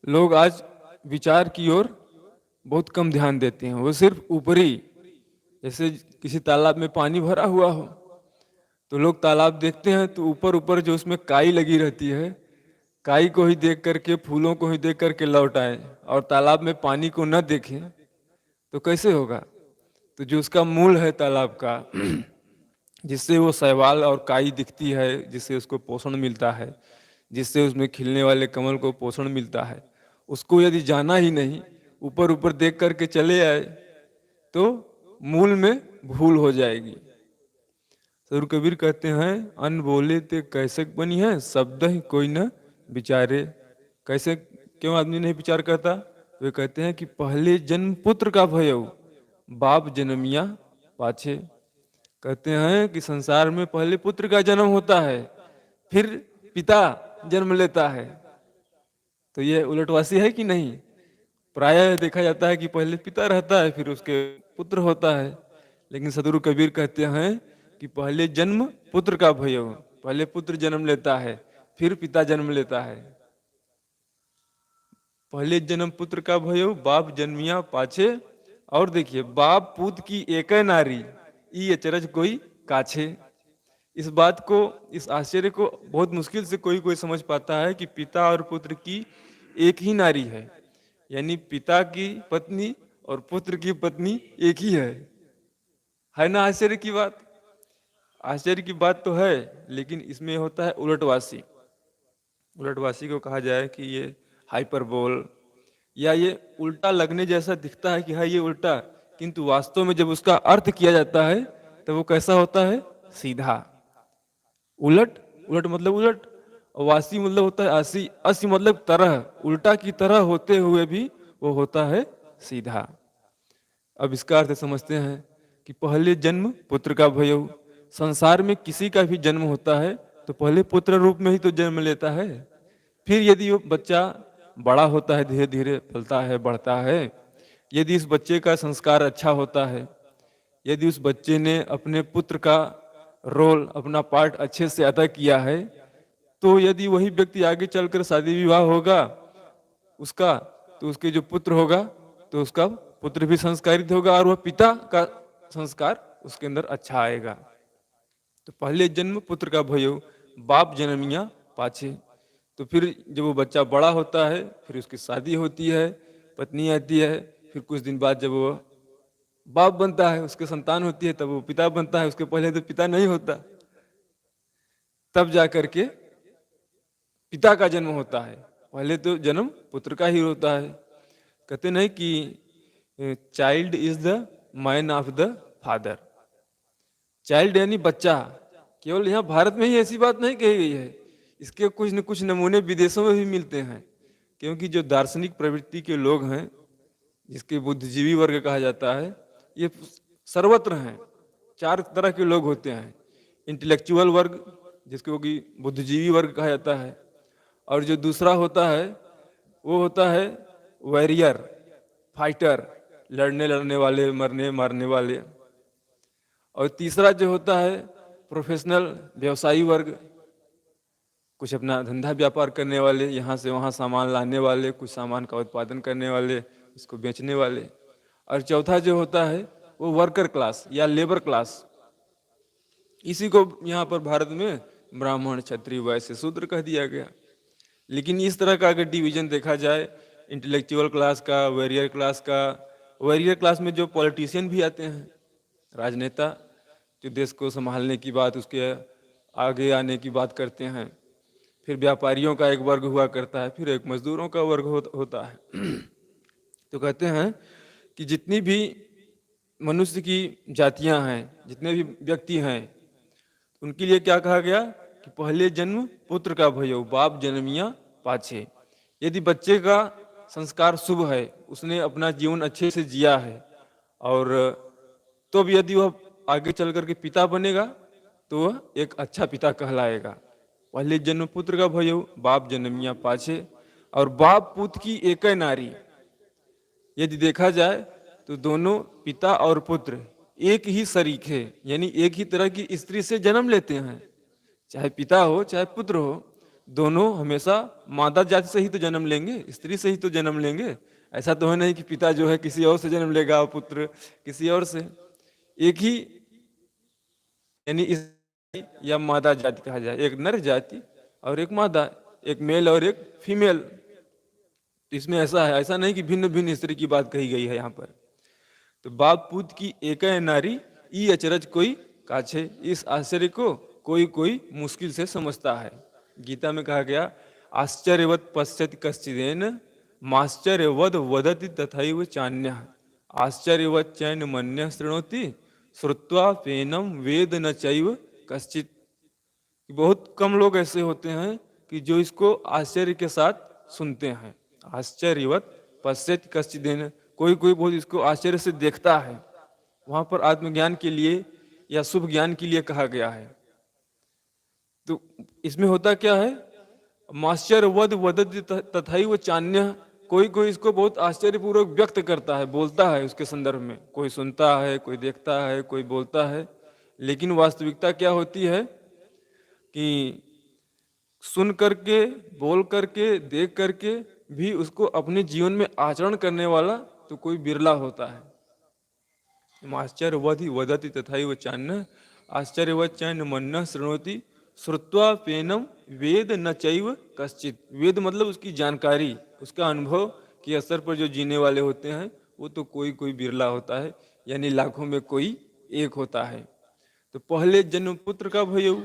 लोग आज विचार की ओर बहुत कम ध्यान देते हैं। वो सिर्फ ऊपरी, जैसे किसी तालाब में पानी भरा हुआ हो तो लोग तालाब देखते हैं तो ऊपर ऊपर जो उसमें काई लगी रहती है, काई को ही देख करके, फूलों को ही देख करके लौट आए और तालाब में पानी को न देखें तो कैसे होगा? तो जो उसका मूल है तालाब का, जिससे वो शैवाल और काई दिखती है, जिससे उसको पोषण मिलता है, जिससे उसमें खिलने वाले कमल को पोषण मिलता है, उसको यदि जाना ही नहीं, ऊपर ऊपर देख करके चले आए तो मूल में भूल हो जाएगी। सदगुरु कबीर कहते हैं अन बोले ते कैसे बनी है, शब्द ही कोई न विचारे। कैसे, क्यों आदमी नहीं विचार करता? वे कहते हैं कि पहले जन्म पुत्र का भयो, बाप जन्मिया पाछे। कहते हैं कि संसार में पहले पुत्र का जन्म होता है, फिर पिता जन्म लेता है। तो ये उलटवासी है कि नहीं? प्रायः देखा जाता है कि पहले पिता रहता है, फिर उसके पुत्र होता है। लेकिन सदगुरु कबीर कहते हैं कि पहले जन्म पुत्र का भयो, पहले पुत्र जन्म लेता है, फिर पिता जन्म लेता है। पहले जन्म पुत्र का भयो, बाप जन्मिया पाछे। और देखिए, बाप पूत की एक नारी, ई अचरज कोई काछे। इस बात को, इस आश्चर्य को बहुत मुश्किल से कोई कोई समझ पाता है कि पिता और पुत्र की एक ही नारी है, यानी पिता की पत्नी और पुत्र की पत्नी एक ही है ना? आश्चर्य की बात। आश्चर्य की बात तो है, लेकिन इसमें होता है उलटवासी। उलटवासी को कहा जाए कि ये हाइपरबोल, या ये उल्टा लगने जैसा दिखता है कि हाँ ये उल्टा, किंतु वास्तव में जब उसका अर्थ किया जाता है तो वो कैसा होता है? सीधा। उलट, उलट मतलब उलट, और वासी मतलब होता है आसी, असी मतलब तरह, उल्टा की तरह होते हुए भी वो होता है सीधा। अब इसका अर्थ समझते हैं कि पहले जन्म पुत्र का भयो। संसार में किसी का भी जन्म होता है तो पहले पुत्र रूप में ही तो जन्म लेता है। फिर यदि वो बच्चा बड़ा होता है, धीरे धीरे फलता है, बढ़ता है, यदि इस बच्चे का संस्कार अच्छा होता है, यदि उस बच्चे ने अपने पुत्र का रोल, अपना पार्ट अच्छे से अदा किया है, तो यदि वही व्यक्ति आगे चलकर शादी विवाह होगा उसका, तो उसके जो पुत्र होगा तो उसका पुत्र भी संस्कारित होगा और वह पिता का संस्कार उसके अंदर अच्छा आएगा। तो पहले जन्म पुत्र का भयो, बाप जन्मिया पाछे। तो फिर जब वो बच्चा बड़ा होता है, फिर उसकी शादी होती है, पत्नी आती है, फिर कुछ दिन बाद जब वो बाप बनता है, उसके संतान होती है, तब वो पिता बनता है। उसके पहले तो पिता नहीं होता, तब जाकर के पिता का जन्म होता है। पहले तो जन्म पुत्र का ही होता है। कहते नहीं कि child is the man of the father. Child यानी बच्चा। केवल यहाँ भारत में ही ऐसी बात नहीं कही गई है, इसके कुछ न कुछ नमूने विदेशों में भी मिलते हैं। क्योंकि जो दार्शनिक प्रवृत्ति के लोग हैं, जिसके बुद्धिजीवी वर्ग कहा जाता है, ये सर्वत्र हैं। चार तरह के लोग होते हैं। इंटेलेक्चुअल वर्ग, जिसको कि बुद्धिजीवी वर्ग कहा जाता है, और जो दूसरा होता है वो होता है वॉरियर, फाइटर, लड़ने वाले, मरने मारने वाले। और तीसरा जो होता है प्रोफेशनल, व्यवसायी वर्ग, कुछ अपना धंधा व्यापार करने वाले, यहाँ से वहाँ सामान लाने वाले, कुछ सामान का उत्पादन करने वाले, उसको बेचने वाले। और चौथा जो होता है वो वर्कर क्लास या लेबर क्लास, इसी को यहाँ पर भारत में ब्राह्मण, क्षत्रिय, वैश्य, शूद्र कह दिया गया। लेकिन इस तरह का अगर डिवीजन देखा जाए इंटेलेक्चुअल क्लास का, वॉरियर क्लास का, वॉरियर क्लास में जो पॉलिटिशियन भी आते हैं, राजनेता, जो देश को संभालने की बात, उसके आगे आने की बात करते हैं। फिर व्यापारियों का एक वर्ग हुआ करता है, फिर एक मजदूरों का वर्ग होता है। तो कहते हैं कि जितनी भी मनुष्य की जातियां हैं, जितने भी व्यक्ति हैं, उनके लिए क्या कहा गया कि पहले जन्म पुत्र का भयो, बाप जन्मिया पाछे। यदि बच्चे का संस्कार शुभ है, उसने अपना जीवन अच्छे से जिया है, और तो भी यदि वह आगे चल करके पिता बनेगा तो वह एक अच्छा पिता कहलाएगा। पहले जन्म पुत्र का भयो, बाप जन्मिया पाछे। और बाप पुत्र की एक नारी, यदि देखा जाए तो दोनों पिता और पुत्र एक ही शरीक है, यानी एक ही तरह की स्त्री से जन्म लेते हैं। चाहे पिता हो चाहे पुत्र हो, दोनों हमेशा मादा जाति से ही तो जन्म लेंगे, स्त्री से ही तो जन्म लेंगे। ऐसा तो है नहीं कि पिता जो है किसी और से जन्म लेगा और पुत्र किसी और से। एक ही, यानी इस या मादा जाति कहा जाए, एक नर जाति और एक मादा, एक मेल और एक फीमेल। तो इसमें ऐसा है, ऐसा नहीं कि भिन्न भिन्न स्त्री की बात कही गई है यहाँ पर। तो बाप पुत्र की एक नारी, ई अचरज कोई काछे। इस आश्चर्य को कोई कोई मुश्किल से समझता है। गीता में कहा गया, आश्चर्यवत पश्यति कश्चिदेन माश्चर्यवद वदति तथैव चान्यः आश्चर्यवत चैन मन्यः शृणोति श्रुत्वा फेनम वेद न चैव कश्चित। बहुत कम लोग ऐसे होते हैं कि जो इसको आश्चर्य के साथ सुनते हैं। आश्चर्यवत पश्यति कश्चिदेन, कोई कोई बहुत इसको आश्चर्य से देखता है। वहां पर आत्मज्ञान के लिए या शुभ ज्ञान के लिए कहा गया है। तो इसमें होता क्या है, माश्चर्य वद वदति तथैव चान्यः, कोई कोई इसको बहुत आश्चर्यपूर्वक व्यक्त करता है, बोलता है उसके संदर्भ में। कोई सुनता है, कोई देखता है, कोई बोलता है। लेकिन वास्तविकता क्या होती है कि सुन करके, बोल करके, देख करके भी उसको अपने जीवन में आचरण करने वाला तो कोई बिरला होता है। आश्चर्यवधि वदति तथैव चान्यः आश्चर्यवत् चैन मन्यः शृणोति श्रुत्वा पेनम वेद न चैव कश्चित। वेद मतलब उसकी जानकारी, उसका अनुभव के असर पर जो जीने वाले होते हैं वो तो कोई कोई बिरला होता है, यानी लाखों में कोई एक होता है। तो पहले जन्म पुत्र का भयो,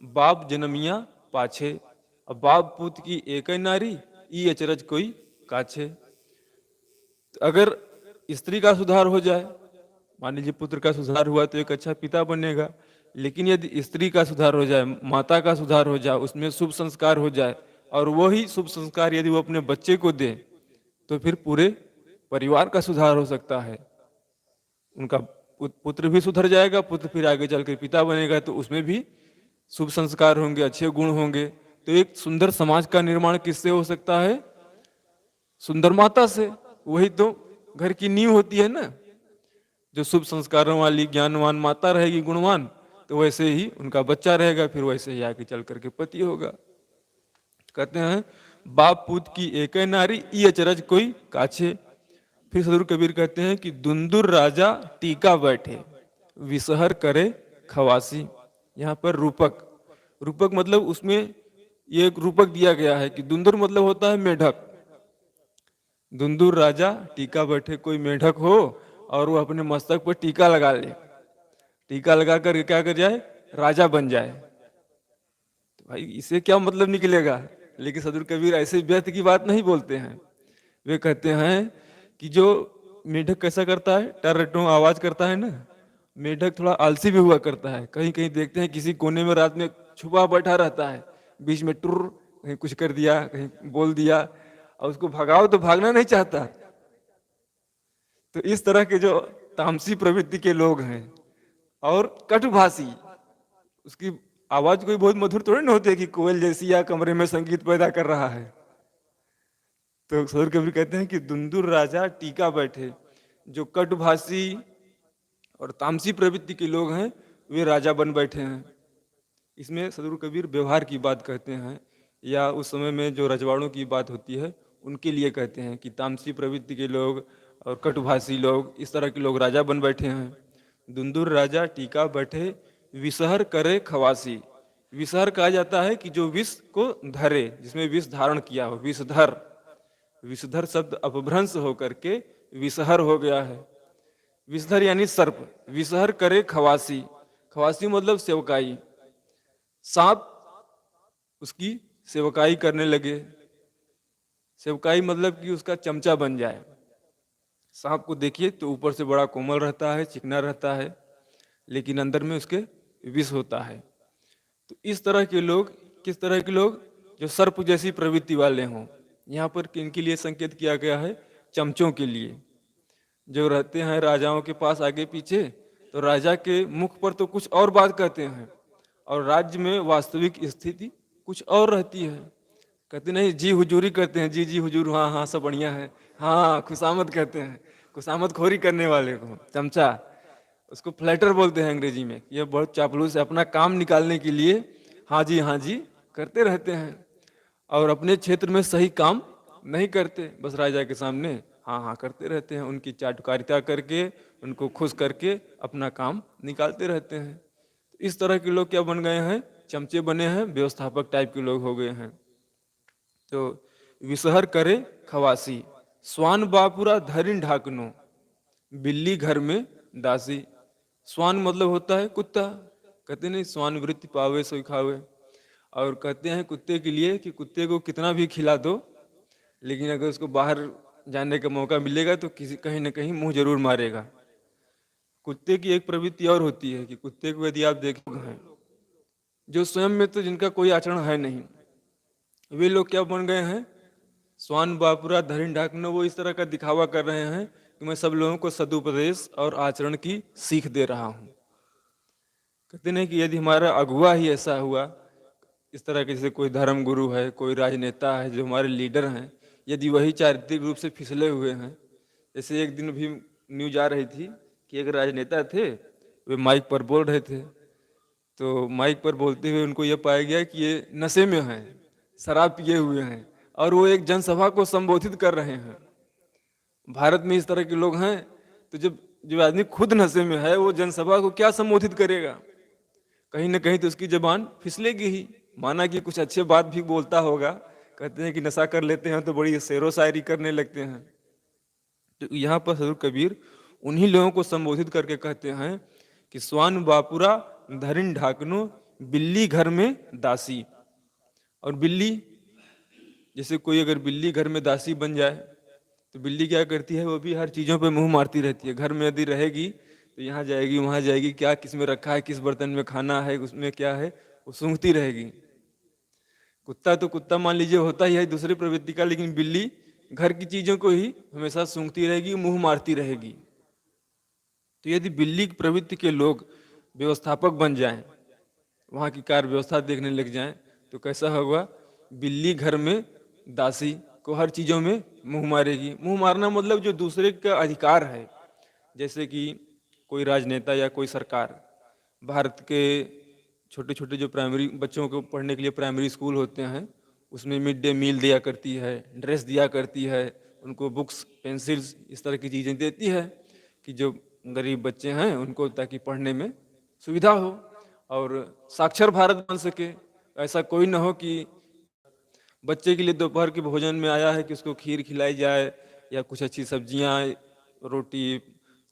बाप जन्मिया पाछे। अब बाप पुत्र की एक नारी, ई अचरज कोई काछे। तो अगर स्त्री का सुधार हो जाए, मान लीजिए पुत्र का सुधार हुआ तो एक अच्छा पिता बनेगा। लेकिन यदि स्त्री का सुधार हो जाए, माता का सुधार हो जाए, उसमें शुभ संस्कार हो जाए, और वही शुभ संस्कार यदि वो अपने बच्चे को दे, तो फिर पूरे परिवार का सुधार हो सकता है। उनका पुत्र भी सुधर जाएगा, पुत्र फिर आगे चलकर पिता बनेगा, तो उसमें भी शुभ संस्कार होंगे, अच्छे गुण होंगे। तो एक सुंदर समाज का निर्माण किससे हो सकता है? सुंदर माता से। वही तो घर की नींव होती है ना। जो शुभ संस्कारों वाली ज्ञानवान माता रहेगी, गुणवान, तो वैसे ही उनका बच्चा रहेगा, फिर वैसे ही आगे चल करके पति होगा। कहते हैं बाप पुत्र की एक नारी, ई अचरज कोई काछे। फिर सदगुरु कबीर कहते हैं कि दुंदुर राजा टीका बैठे, विषहर करे खवासी। यहाँ पर रूपक, रूपक मतलब उसमें ये एक रूपक दिया गया है कि दुंदुर मतलब होता है मेढक। दुंदुर राजा टीका बैठे, कोई मेढक हो और वो अपने मस्तक पर टीका लगा ले, टीका लगा कर क्या कर जाए, राजा बन जाए। तो भाई इसे क्या मतलब निकलेगा? लेकिन सदगुरु कबीर ऐसे व्यर्थ की बात नहीं बोलते हैं। वे कहते हैं कि जो मेढक कैसा करता है, टर्रटो आवाज करता है ना, मेढक थोड़ा आलसी भी हुआ करता है। कहीं कहीं देखते हैं किसी कोने में रात में छुपा बैठा रहता है, बीच में टुर कहीं कुछ कर दिया, कहीं बोल दिया, और उसको भगाओ तो भागना नहीं चाहता। तो इस तरह के जो तामसी प्रवृत्ति के लोग हैं और कटुभाषी, उसकी आवाज कोई बहुत मधुर थोड़ी ना होती है कि कोयल जैसी या कमरे में संगीत पैदा कर रहा है। तो सदगुरु कबीर कहते हैं कि दुंदुर राजा टीका बैठे। जो कटुभाषी और तामसी प्रवृत्ति के लोग हैं वे राजा बन बैठे हैं। इसमें सदगुरु कबीर व्यवहार की बात कहते हैं, या उस समय में जो रजवाड़ों की बात होती है उनके लिए कहते हैं कि तामसी प्रवृत्ति के लोग और कटुभाषी लोग, इस तरह के लोग राजा बन बैठे हैं। दुंदुर राजा टीका बैठे, विषहर करे खवासी। विषहर कहा जाता है कि जो विष को धरे, जिसमें विष धारण किया हो, विषधर। विषधर शब्द अपभ्रंश होकर के विषहर हो गया है। विषधर यानी सर्प। विषहर करे खवासी, खवासी मतलब सेवकाई। सांप उसकी सेवकाई करने लगे। सेवकाई मतलब कि उसका चमचा बन जाए। सांप को देखिए तो ऊपर से बड़ा कोमल रहता है, चिकना रहता है, लेकिन अंदर में उसके विष होता है। तो इस तरह के लोग, किस तरह के लोग? जो सर्प जैसी प्रवृत्ति वाले हों। यहाँ पर किनके लिए संकेत किया गया है? चमचों के लिए। जो रहते हैं राजाओं के पास आगे पीछे, तो राजा के मुख पर तो कुछ और बात कहते हैं और राज्य में वास्तविक स्थिति कुछ और रहती है। कहते नहीं, जी हुजूरी करते हैं, जी जी हुजूर, हाँ हाँ सब बढ़िया है, हाँ खुशामद कहते हैं। खुशामद खोरी करने वाले को चमचा, उसको फ्लैटर बोलते हैं अंग्रेजी में। ये बहुत चापलूस है, अपना काम निकालने के लिए हाँ जी करते रहते हैं और अपने क्षेत्र में सही काम नहीं करते, बस राजा के सामने हाँ करते रहते हैं। उनकी चाटुकारिता करके, उनको खुश करके अपना काम निकालते रहते हैं। तो इस तरह के लोग क्या बन गए हैं? चमचे बने हैं, व्यवस्थापक टाइप के लोग हो गए हैं। तो विषहर करे खवासी, स्वान बापुरा धरिन ढाकनो, बिल्ली घर में दासी। स्वान मतलब होता है कुत्ता। कहते नहीं, स्वान वृत्ति पावे सोई खावे। और कहते हैं कुत्ते के लिए कि कुत्ते को कितना भी खिला दो, लेकिन अगर उसको बाहर जाने का मौका मिलेगा तो किसी कहीं ना कहीं मुंह जरूर मारेगा। कुत्ते की एक प्रवृत्ति और होती है कि कुत्ते को यदि आप देखते हैं, जो स्वयं में तो जिनका कोई आचरण है नहीं, वे लोग क्या बन गए हैं? स्वान बापुरा धरिन ढाकना। वो इस तरह का दिखावा कर रहे हैं कि मैं सब लोगों को सदुपदेश और आचरण की सीख दे रहा हूं। कहते नहीं कि यदि हमारा अगुआ ही ऐसा हुआ, इस तरह के, जैसे कोई धर्म गुरु है, कोई राजनेता है, जो हमारे लीडर हैं, यदि वही चारित्रिक रूप से फिसले हुए हैं। जैसे एक दिन भी न्यूज आ रही थी कि एक राजनेता थे, वे माइक पर बोल रहे थे, तो माइक पर बोलते हुए उनको यह पाया गया कि ये नशे में हैं, शराब पिए हुए हैं, और वो एक जनसभा को संबोधित कर रहे हैं। भारत में इस तरह के लोग हैं, तो जब जो आदमी खुद नशे में है वो जनसभा को क्या संबोधित करेगा? कहीं ना कहीं तो उसकी जबान फिसलेगी ही। माना कि कुछ अच्छे बात भी बोलता होगा। कहते हैं कि नशा कर लेते हैं तो बड़ी शेरो शायरी करने लगते हैं। तो यहाँ पर सदगुरु कबीर उन्हीं लोगों को संबोधित करके कहते हैं कि स्वान बापुरा धरिन ढाकनो, बिल्ली घर में दासी। और बिल्ली, जैसे कोई अगर बिल्ली घर में दासी बन जाए तो बिल्ली क्या करती है? वो भी हर चीजों पे मुंह मारती रहती है। घर में यदि रहेगी तो यहाँ जाएगी, वहां जाएगी, क्या किस में रखा है, किस बर्तन में खाना है, उसमें क्या है, वो सूंघती रहेगी। कुत्ता तो कुत्ता मान लीजिए होता ही है दूसरी प्रवृत्ति का, लेकिन बिल्ली घर की चीजों को ही हमेशा सूंघती रहेगी, मुंह मारती रहेगी। तो यदि बिल्ली की प्रवृत्ति के लोग व्यवस्थापक बन जाएं, वहां की कार्य व्यवस्था देखने लग जाएं, तो कैसा होगा? बिल्ली घर में दासी को हर चीजों में मुंह मारेगी। मुंह मारना मतलब जो दूसरे का अधिकार है, जैसे कि कोई राजनेता या कोई सरकार, भारत के छोटे छोटे जो प्राइमरी बच्चों को पढ़ने के लिए प्राइमरी स्कूल होते हैं, उसमें मिड डे मील दिया करती है, ड्रेस दिया करती है, उनको बुक्स पेंसिल्स इस तरह की चीज़ें देती है कि जो गरीब बच्चे हैं उनको ताकि पढ़ने में सुविधा हो और साक्षर भारत बन सके। ऐसा कोई ना हो कि बच्चे के लिए दोपहर के भोजन में आया है कि उसको खीर खिलाई जाए या कुछ अच्छी सब्जियां, रोटी,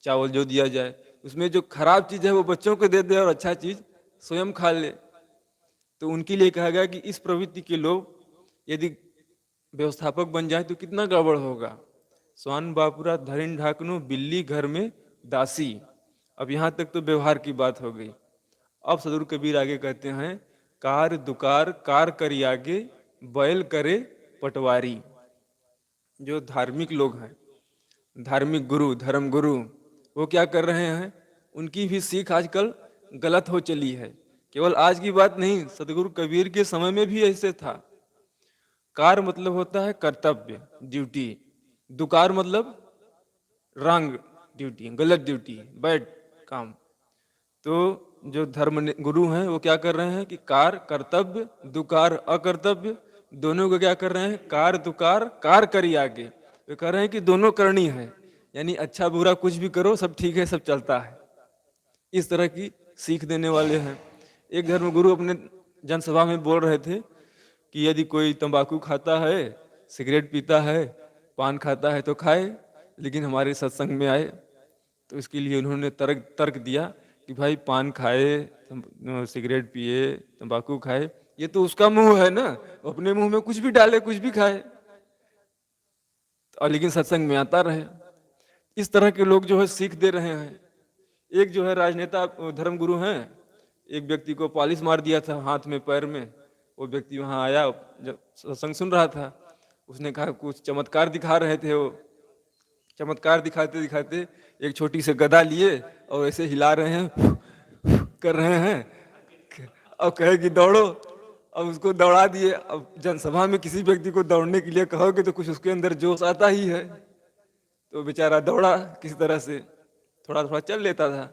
चावल जो दिया जाए, उसमें जो खराब चीज़ है वो बच्चों को दे दे और अच्छा चीज़ स्वयं खा ले। तो उनके लिए कहा गया कि इस प्रवृत्ति के लोग यदि व्यवस्थापक बन जाए तो कितना गड़बड़ होगा। स्वान बापुरा धरिन ढाकनो, बिल्ली घर में दासी। अब यहाँ तक तो व्यवहार की बात हो गई। अब सदगुरु कबीर आगे कहते हैं, कार दुकार कार करी आगे, बैल करे पटवारी। जो धार्मिक लोग हैं, धार्मिक गुरु, धर्म गुरु, वो क्या कर रहे हैं? उनकी भी सीख आजकल गलत हो चली है। केवल आज की बात नहीं, सदगुरु कबीर के समय में भी ऐसे था। कार मतलब होता है कर्तव्य, ड्यूटी। दुकार मतलब रंग ड्यूटी, गलत ड्यूटी, बैड काम। तो जो गुरु हैं वो क्या कर रहे हैं कि कार कर्तव्य, दुकार अकर्तव्य, दोनों को क्या कर रहे हैं, कार दुकार कार करी आगे। वे कह रहे हैं कि दोनों करनी है, यानी अच्छा बुरा कुछ भी करो सब ठीक है, सब चलता है। इस तरह की सीख देने वाले हैं। एक धर्मगुरु अपने जनसभा में बोल रहे थे कि यदि कोई तंबाकू खाता है, सिगरेट पीता है, पान खाता है तो खाए, लेकिन हमारे सत्संग में आए तो इसके लिए उन्होंने तर्क तर्क दिया कि भाई पान खाए, सिगरेट पिए, तंबाकू खाए, ये तो उसका मुंह है ना, वो अपने मुंह में कुछ भी डाले, कुछ भी खाए, और लेकिन सत्संग में आता रहे। इस तरह के लोग जो है सीख दे रहे हैं। एक जो है राजनेता धर्मगुरु हैं, एक व्यक्ति को पॉलिश मार दिया था हाथ में पैर में। वो व्यक्ति वहां आया, जब सत्संग सुन रहा था, उसने कहा कुछ चमत्कार दिखा रहे थे। वो चमत्कार दिखाते दिखाते एक छोटी सी गदा लिए और ऐसे हिला रहे हैं, कर रहे हैं, और कहे कि दौड़ो। अब उसको दौड़ा दिए। अब जनसभा में किसी व्यक्ति को दौड़ने के लिए कहोगे तो कुछ उसके अंदर जोश आता ही है। तो बेचारा दौड़ा, किसी तरह से थोड़ा थोड़ा चल लेता था।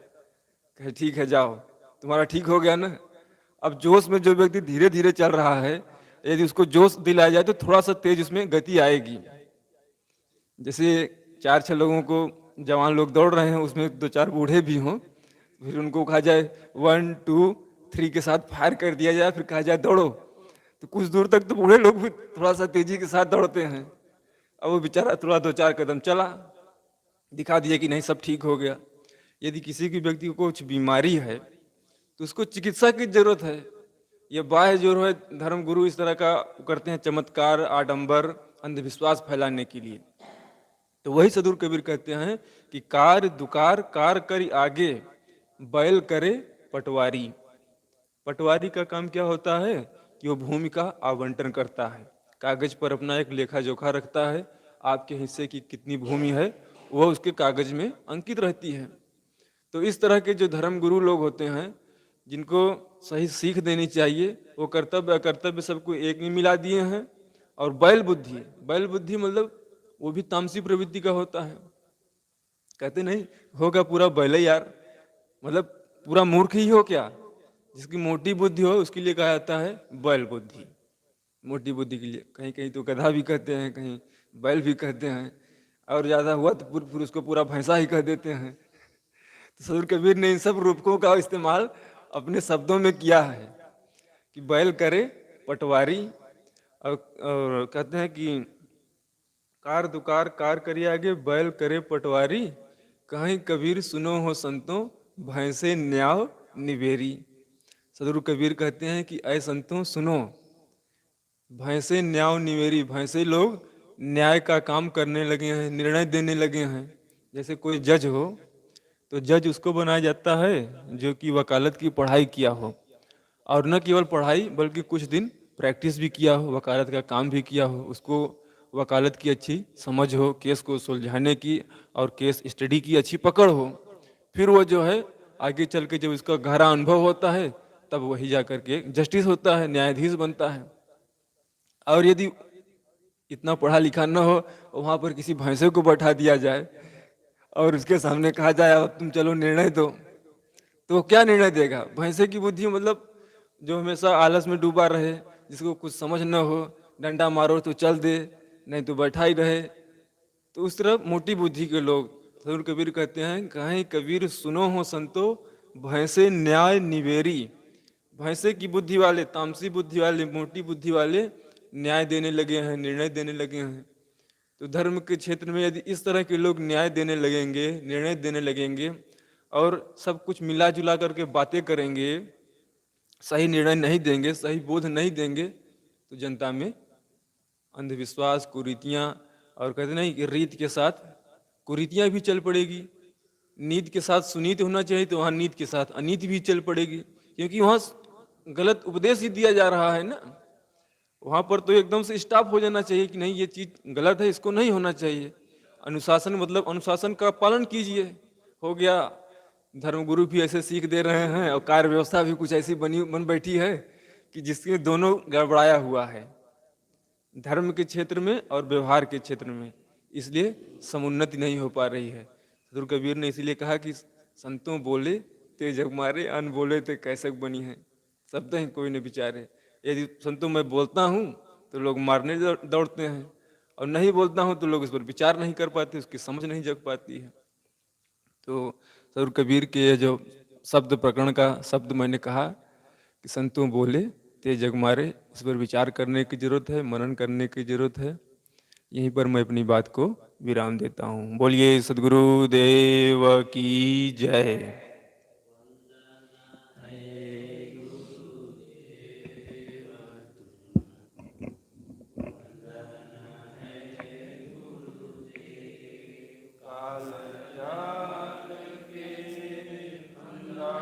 कहे ठीक है जाओ, तुम्हारा ठीक हो गया ना। अब जोश में जो व्यक्ति धीरे धीरे चल रहा है, यदि उसको जोश दिलाया जाए तो थोड़ा सा तेज उसमें गति आएगी। जैसे 4-6 लोगों को जवान लोग दौड़ रहे हैं, उसमें 2-4 बूढ़े भी हों, फिर उनको कहा जाए 1 2 3 के साथ फायर कर दिया जाए, फिर कहा जाए दौड़ो, तो कुछ दूर तक तो बूढ़े लोग भी थोड़ा सा तेजी के साथ दौड़ते हैं। अब वो बेचारा थोड़ा 2-4 कदम चला, दिखा दिया कि नहीं सब ठीक हो गया। यदि किसी की व्यक्ति को कुछ बीमारी है तो उसको चिकित्सा की जरूरत है। ये बाह्य जो है धर्मगुरु इस तरह का करते हैं चमत्कार, आडंबर, अंधविश्वास फैलाने के लिए। तो वही सदुर कबीर कहते हैं कि कार दुकार कार करी आगे, बैल करे पटवारी। पटवारी का काम क्या होता है कि वो भूमि का आवंटन करता है, कागज पर अपना एक लेखा जोखा रखता है, आपके हिस्से की कितनी भूमि है वह उसके कागज में अंकित रहती है। तो इस तरह के जो धर्म गुरु लोग होते हैं, जिनको सही सीख देनी चाहिए, वो कर्तव्य अकर्तव्य सबको एक में मिला दिए हैं। और बैल बुद्धि मतलब वो भी तामसी प्रवृत्ति का होता है। कहते नहीं होगा पूरा बैल ही यार, मतलब पूरा मूर्ख ही हो क्या। जिसकी मोटी बुद्धि हो उसके लिए कहा जाता है बैल बुद्धि। मोटी बुद्धि के लिए कहीं कहीं तो गधा भी कहते हैं, कहीं बैल भी कहते हैं, और ज्यादा हुआ तो फिर उसको पूरा भैंसा ही कह देते हैं। तो सदगुरु कबीर ने इन सब रूपकों का इस्तेमाल अपने शब्दों में किया है कि बैल करे पटवारी, और कहते हैं कि कार दुकार कार करिए आगे, बैल करे पटवारी, कहीं कबीर सुनो हो संतों, भैंसे न्याव निवेरी। सदगुरु कबीर कहते हैं कि ऐ संतों सुनो, भैंसे न्याव निवेरी, भैंसे लोग न्याय का काम करने लगे हैं, निर्णय देने लगे हैं। जैसे कोई जज हो तो जज उसको बनाया जाता है जो कि वकालत की पढ़ाई किया हो, और न केवल पढ़ाई बल्कि कुछ दिन प्रैक्टिस भी किया हो, वकालत का काम भी किया हो, उसको वकालत की अच्छी समझ हो, केस को सुलझाने की और केस स्टडी की अच्छी पकड़ हो। फिर वो जो है आगे चल के जब इसका गहरा अनुभव होता है तब वही जाकर के जस्टिस होता है, न्यायाधीश बनता है। और यदि इतना पढ़ा लिखा न हो, वहां पर किसी भैंसे को बैठा दिया जाए और उसके सामने कहा जाए अब तुम चलो निर्णय दो, तो वो क्या निर्णय देगा। भैंसे की बुद्धि मतलब जो हमेशा आलस में डूबा रहे, जिसको कुछ समझ न हो, डंडा मारो तो चल दे, नहीं तो बैठा ही रहे। तो उस तरह मोटी बुद्धि के लोग, सदगुरु कबीर कहते हैं कहीं कबीर सुनो हो संतो, भैंसे न्याय निवेरी। भैंसे की बुद्धि वाले, तामसी बुद्धि वाले, मोटी बुद्धि वाले न्याय देने लगे हैं, निर्णय देने लगे हैं। तो धर्म के क्षेत्र में यदि इस तरह के लोग न्याय देने लगेंगे, निर्णय देने लगेंगे और सब कुछ मिला जुला करके बातें करेंगे, सही निर्णय नहीं देंगे, सही बोध नहीं देंगे, तो जनता में अंधविश्वास, कुरीतियां, और कहते नहीं कि रीत के साथ कुरीतियां भी चल पड़ेगी। नीत के साथ सुनीत होना चाहिए तो वहां नीत के साथ अनीत भी चल पड़ेगी, क्योंकि वहां गलत उपदेश ही दिया जा रहा है ना। वहां पर तो एकदम से स्टॉप हो जाना चाहिए कि नहीं ये चीज गलत है, इसको नहीं होना चाहिए। अनुशासन मतलब अनुशासन का पालन कीजिए, हो गया। धर्मगुरु भी ऐसे सीख दे रहे हैं और कार्य व्यवस्था भी कुछ ऐसी बन बैठी है कि जिसके दोनों गड़बड़ाया हुआ है। धर्म के क्षेत्र में और व्यवहार के क्षेत्र में, इसलिए समुन्नति नहीं हो पा रही है। सदगुरु कबीर ने इसीलिए कहा कि संतों बोले ते जग मारे, अन बोले ते कैसक बनी है। शब्द ही कोई न विचारे। यदि संतों मैं बोलता हूँ तो लोग मारने दौड़ते हैं, और नहीं बोलता हूँ तो लोग इस पर विचार नहीं कर पाते, उसकी समझ नहीं जग पाती है। तो सदगुरु कबीर के ये जो शब्द प्रकरण का शब्द मैंने कहा कि संतों बोले ते जग मारे, इस पर विचार करने की जरूरत है, मनन करने की जरूरत है। यहीं पर मैं अपनी बात को विराम देता हूँ। बोलिए सदगुरु देव की जय।